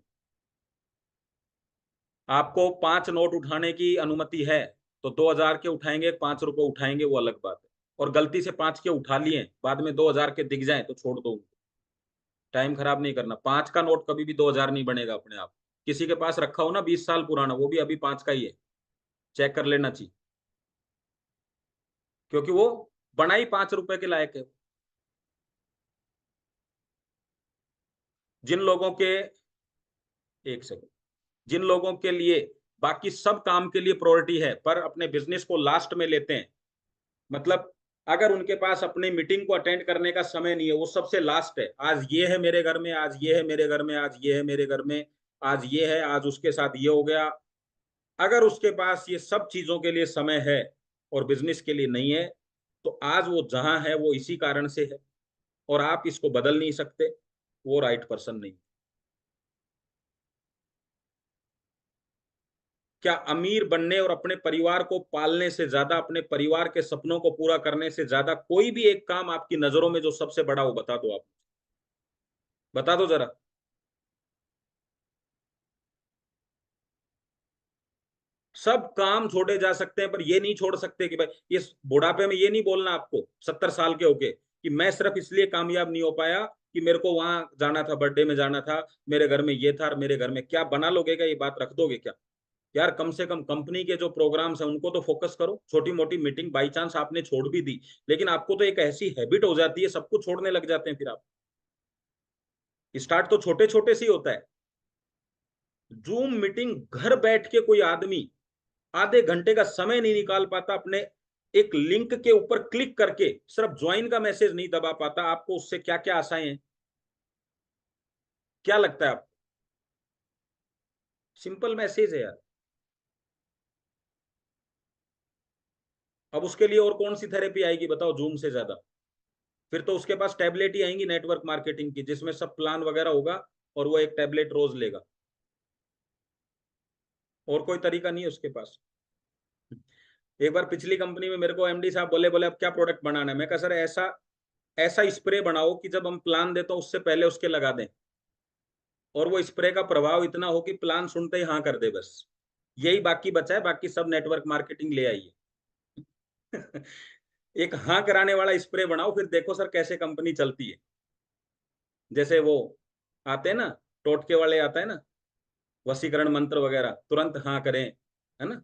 आपको 5 नोट उठाने की अनुमति है तो 2,000 के उठाएंगे, 5 रुपए उठाएंगे, वो अलग बात है। और गलती से 5 के उठा लिए, बाद में 2,000 के दिख जाए तो छोड़ दो उनको। टाइम खराब नहीं करना। 5 का नोट कभी भी 2,000 नहीं बनेगा अपने आप। किसी के पास रखा हो ना 20 साल पुराना, वो भी अभी 5 का ही है, चेक कर लेना चाहिए। क्योंकि वो बना ही 5 रुपए के लायक है। जिन लोगों के, एक सेकंड, जिन लोगों के लिए बाकी सब काम के लिए प्रायोरिटी है पर अपने बिजनेस को लास्ट में लेते हैं, मतलब अगर उनके पास अपने मीटिंग को अटेंड करने का समय नहीं है, वो सबसे लास्ट है, आज ये है मेरे घर में, आज ये है मेरे घर में, आज ये है मेरे घर में, आज ये है, आज उसके साथ ये हो गया। अगर उसके पास ये सब चीजों के लिए समय है और बिजनेस के लिए नहीं है, तो आज वो जहां है वो इसी कारण से है, और आप इसको बदल नहीं सकते। वो राइट पर्सन नहीं। क्या अमीर बनने और अपने परिवार को पालने से ज्यादा, अपने परिवार के सपनों को पूरा करने से ज्यादा कोई भी एक काम आपकी नजरों में जो सबसे बड़ा हो, बता दो आप, बता दो जरा। सब काम छोड़े जा सकते हैं पर ये नहीं छोड़ सकते कि भाई इस बुढ़ापे में ये नहीं बोलना आपको 70 साल के होके कि मैं सिर्फ इसलिए कामयाब नहीं हो पाया कि मेरे को वहां जाना था, बर्थडे में जाना था, मेरे घर में ये था और मेरे घर में क्या बना लोगे, क्या ये बात रख दोगे क्या? यार कम से कम कंपनी के जो प्रोग्राम्स हैं उनको तो फोकस करो। छोटी मोटी मीटिंग बाई चांस आपने छोड़ भी दी, लेकिन आपको तो एक ऐसी हैबिट हो जाती है, सब कुछ छोड़ने लग जाते हैं फिर आप। स्टार्ट तो छोटे छोटे से ही होता है। जूम मीटिंग घर बैठ के कोई आदमी आधे घंटे का समय नहीं निकाल पाता अपने एक लिंक के ऊपर क्लिक करके, सिर्फ ज्वाइन का मैसेज नहीं दबा पाता, आपको उससे क्या क्या आशाएं हैं? क्या लगता है आपको? सिंपल मैसेज है यार। अब उसके लिए और कौन सी थेरेपी आएगी बताओ जूम से ज्यादा? फिर तो उसके पास टैबलेट ही आएंगी नेटवर्क मार्केटिंग की, जिसमें सब प्लान वगैरह होगा, और वो एक टैबलेट रोज लेगा। और कोई तरीका नहीं है उसके पास। एक बार पिछली कंपनी में मेरे को एमडी साहब बोले, बोले अब क्या प्रोडक्ट बनाना है? मैं कहा सर ऐसा ऐसा स्प्रे बनाओ कि जब हम प्लान देते हो उससे पहले उसके लगा दें, और वो स्प्रे का प्रभाव इतना हो कि प्लान सुनते ही हाँ कर दे, बस। यही बाकी बचा है, बाकी सब नेटवर्क मार्केटिंग ले आइए। एक हाँ कराने वाला स्प्रे बनाओ, फिर देखो सर कैसे कंपनी चलती है। जैसे वो आते हैं ना, टोटके वाले आता है ना, वशीकरण मंत्र वगैरह, तुरंत हाँ करें, है ना?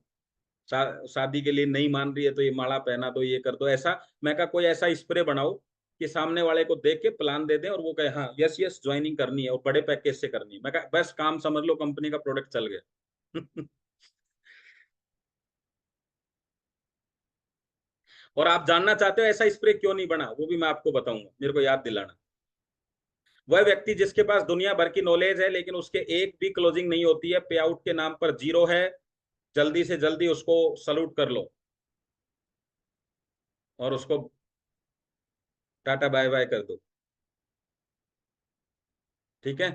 शादी के लिए नहीं मान रही है तो ये माला पहना दो, ये कर दो, ऐसा। मैं कहा कोई ऐसा स्प्रे बनाओ कि सामने वाले को देख के प्लान दे दें और वो कहे हाँ यस यस ज्वाइनिंग करनी है और बड़े पैकेज से करनी है। मैं कहा बस काम समझ लो, कंपनी का प्रोडक्ट चल गया। और आप जानना चाहते हो ऐसा स्प्रे क्यों नहीं बना, वो भी मैं आपको बताऊंगा, मेरे को याद दिलाना। वह व्यक्ति जिसके पास दुनिया भर की नॉलेज है लेकिन उसके एक भी क्लोजिंग नहीं होती है, पे आउट के नाम पर जीरो है, जल्दी से जल्दी उसको सल्यूट कर लो और उसको टाटा बाय बाय कर दो। ठीक है?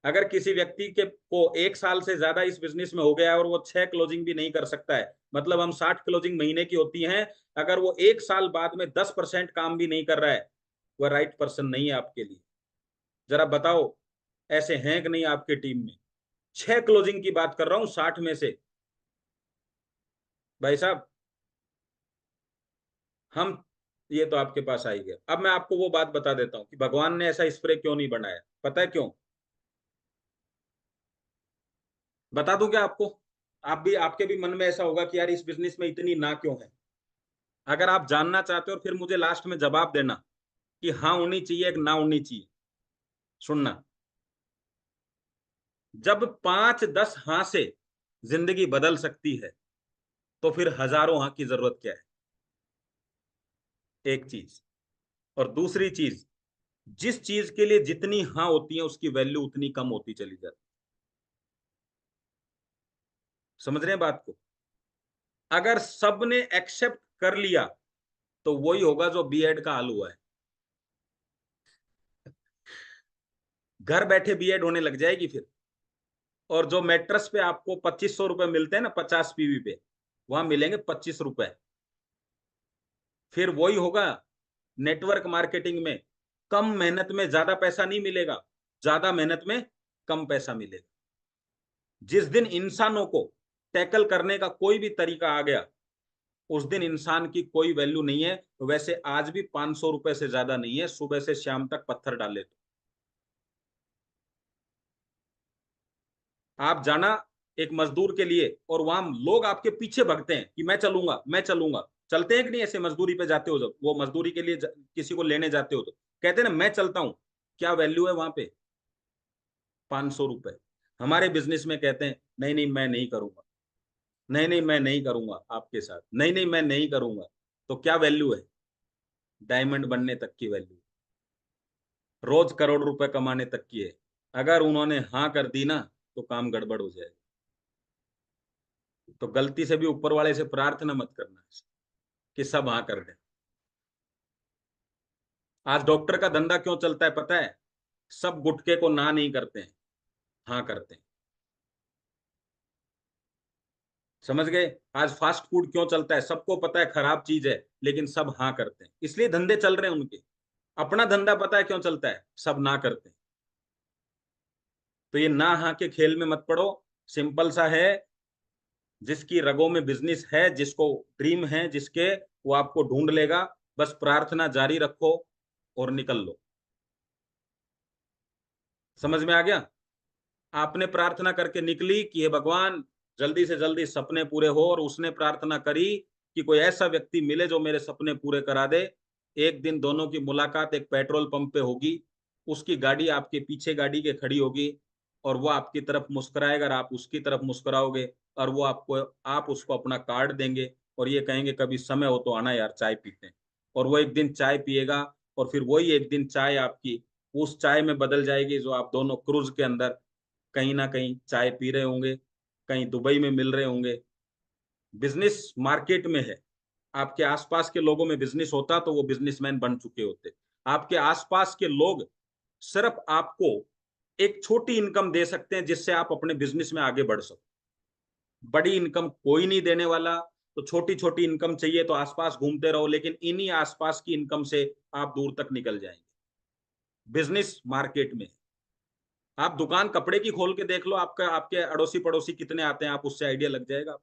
अगर किसी व्यक्ति के को 1 साल से ज्यादा इस बिजनेस में हो गया है और वो 6 क्लोजिंग भी नहीं कर सकता है, मतलब हम 60 क्लोजिंग महीने की होती हैं, अगर वो 1 साल बाद में 10% काम भी नहीं कर रहा है, वह राइट पर्सन नहीं है आपके लिए। जरा बताओ, ऐसे हैं कि नहीं आपके टीम में? 6 क्लोजिंग की बात कर रहा हूं 60 में से। भाई साहब, हम, ये तो आपके पास आ ही गया। अब मैं आपको वो बात बता देता हूँ कि भगवान ने ऐसा स्प्रे क्यों नहीं बनाया, पता है क्यों? बता दूं क्या आपको? आपके भी मन में ऐसा होगा कि यार इस बिजनेस में इतनी ना क्यों है। अगर आप जानना चाहते हो फिर मुझे लास्ट में जवाब देना कि हाँ होनी चाहिए एक ना होनी चाहिए। सुनना, जब 5-10 हाँ से जिंदगी बदल सकती है तो फिर हजारों हाँ की जरूरत क्या है? एक चीज। और दूसरी चीज, जिस चीज के लिए जितनी हाँ होती है उसकी वैल्यू उतनी कम होती चली जाती। समझ रहे हैं बात को? अगर सबने एक्सेप्ट कर लिया तो वही होगा जो बीएड का हाल हुआ है। घर बैठे बीएड होने लग जाएगी फिर। और जो मैट्रेस पे आपको 2500 रुपए मिलते हैं ना 50 पीवी पे, वहां मिलेंगे 25 रुपए। फिर वही होगा नेटवर्क मार्केटिंग में, कम मेहनत में ज्यादा पैसा नहीं मिलेगा, ज्यादा मेहनत में कम पैसा मिलेगा। जिस दिन इंसानों को टैकल करने का कोई भी तरीका आ गया उस दिन इंसान की कोई वैल्यू नहीं है। वैसे आज भी 500 रुपए से ज्यादा नहीं है सुबह से शाम तक पत्थर डाले तो। आप जाना एक मजदूर के लिए और वहां लोग आपके पीछे भगते हैं कि मैं चलूंगा मैं चलूंगा। चलते हैं कि नहीं? ऐसे मजदूरी पे जाते हो जब वो मजदूरी के लिए किसी को लेने जाते हो तो कहते हैं ना मैं चलता हूं। क्या वैल्यू है वहां पे? 500 रुपए। हमारे बिजनेस में कहते हैं नहीं नहीं मैं नहीं करूंगा, नहीं नहीं मैं नहीं करूंगा आपके साथ, नहीं नहीं मैं नहीं करूंगा। तो क्या वैल्यू है? डायमंड बनने तक की वैल्यू, रोज करोड़ रुपए कमाने तक की है। अगर उन्होंने हाँ कर दी ना तो काम गड़बड़ हो जाएगा। तो गलती से भी ऊपर वाले से प्रार्थना मत करना कि सब हाँ कर दें। आज डॉक्टर का धंधा क्यों चलता है पता है? सब गुटखे को ना नहीं करते हैं, हाँ करते हैं। समझ गए? आज फास्ट फूड क्यों चलता है? सबको पता है खराब चीज है लेकिन सब हाँ करते हैं, इसलिए धंधे चल रहे हैं उनके। अपना धंधा पता है क्यों चलता है? सब ना करते हैं। तो ये ना हाँ के खेल में मत पड़ो। सिंपल सा है, जिसकी रगों में बिजनेस है, जिसको ड्रीम है जिसके, वो आपको ढूंढ लेगा। बस प्रार्थना जारी रखो और निकल लो। समझ में आ गया? आपने प्रार्थना करके निकली कि हे भगवान जल्दी से जल्दी सपने पूरे हो, और उसने प्रार्थना करी कि कोई ऐसा व्यक्ति मिले जो मेरे सपने पूरे करा दे। एक दिन दोनों की मुलाकात एक पेट्रोल पंप पे होगी। उसकी गाड़ी आपके पीछे गाड़ी के खड़ी होगी और वो आपकी तरफ मुस्कुराएगा और आप उसकी तरफ मुस्कुराओगे। और वो आप उसको अपना कार्ड देंगे और ये कहेंगे कभी समय हो तो आना यार चाय पीते हैं। और वो एक दिन चाय पिएगा और फिर वही एक दिन चाय आपकी उस चाय में बदल जाएगी जो आप दोनों क्रूज के अंदर कहीं ना कहीं चाय पी रहे होंगे, कहीं दुबई में मिल रहे होंगे। बिजनेस मार्केट में है। आपके आसपास के लोगों में बिजनेस होता तो वो बिजनेसमैन बन चुके होते। आपके आसपास के लोग सिर्फ आपको एक छोटी इनकम दे सकते हैं जिससे आप अपने बिजनेस में आगे बढ़ सको। बड़ी इनकम कोई नहीं देने वाला। तो छोटी छोटी इनकम चाहिए तो आसपास घूमते रहो, लेकिन इन्हीं आसपास की इनकम से आप दूर तक निकल जाएंगे। बिजनेस मार्केट में आप दुकान कपड़े की खोल के देख लो, आपका आपके अड़ोसी पड़ोसी कितने आते हैं, आप उससे आइडिया लग जाएगा।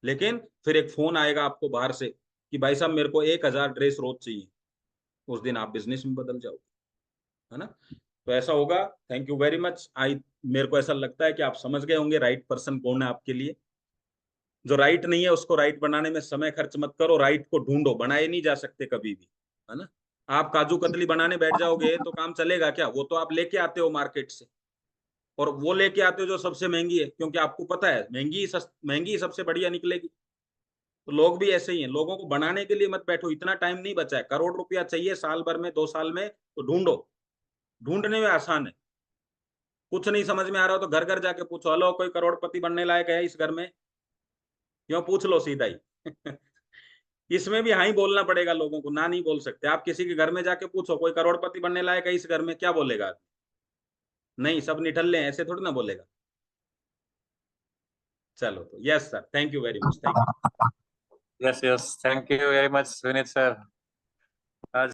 लेकिन फिर एक फोन आएगा आपको बाहर से कि भाई साहब मेरे को 1000 ड्रेस रोज चाहिए। उस दिन आप बिजनेस में बदल जाओगे, है ना? तो ऐसा होगा। Thank you very much. आई मेरे को ऐसा लगता है कि आप समझ गए होंगे राइट पर्सन कौन है आपके लिए। जो राइट नहीं है उसको राइट बनाने में समय खर्च मत करो, राइट को ढूंढो। बनाए नहीं जा सकते कभी भी, है ना? आप काजू कतली बनाने बैठ जाओगे तो काम चलेगा क्या? वो तो आप लेके आते हो मार्केट से, और वो लेके आते हो जो सबसे महंगी है, क्योंकि आपको पता है महंगी ही सबसे बढ़िया निकलेगी। तो लोग भी ऐसे ही हैं। लोगों को बनाने के लिए मत बैठो, इतना टाइम नहीं बचा है। करोड़ रुपया चाहिए साल भर में 2 साल में, तो ढूंढो। ढूंढने में आसान है। कुछ नहीं समझ में आ रहा हो तो घर घर जाके पूछो, हेलो कोई करोड़पति बनने लायक है इस घर में? क्यों? पूछ लो सीधा ही। इसमें भी हाँ ही बोलना पड़ेगा लोगों को, ना नहीं बोल सकते। आप किसी के घर में जाके पूछो कोई करोड़पति बनने लायक है इस घर में, क्या बोलेगा? नहीं, सब निठल्ले हैं, ऐसे थोड़ी ना बोलेगा। चलो तो yes sir, thank you very much, thank you. Yes, yes. Thank you very much, Vinit sir.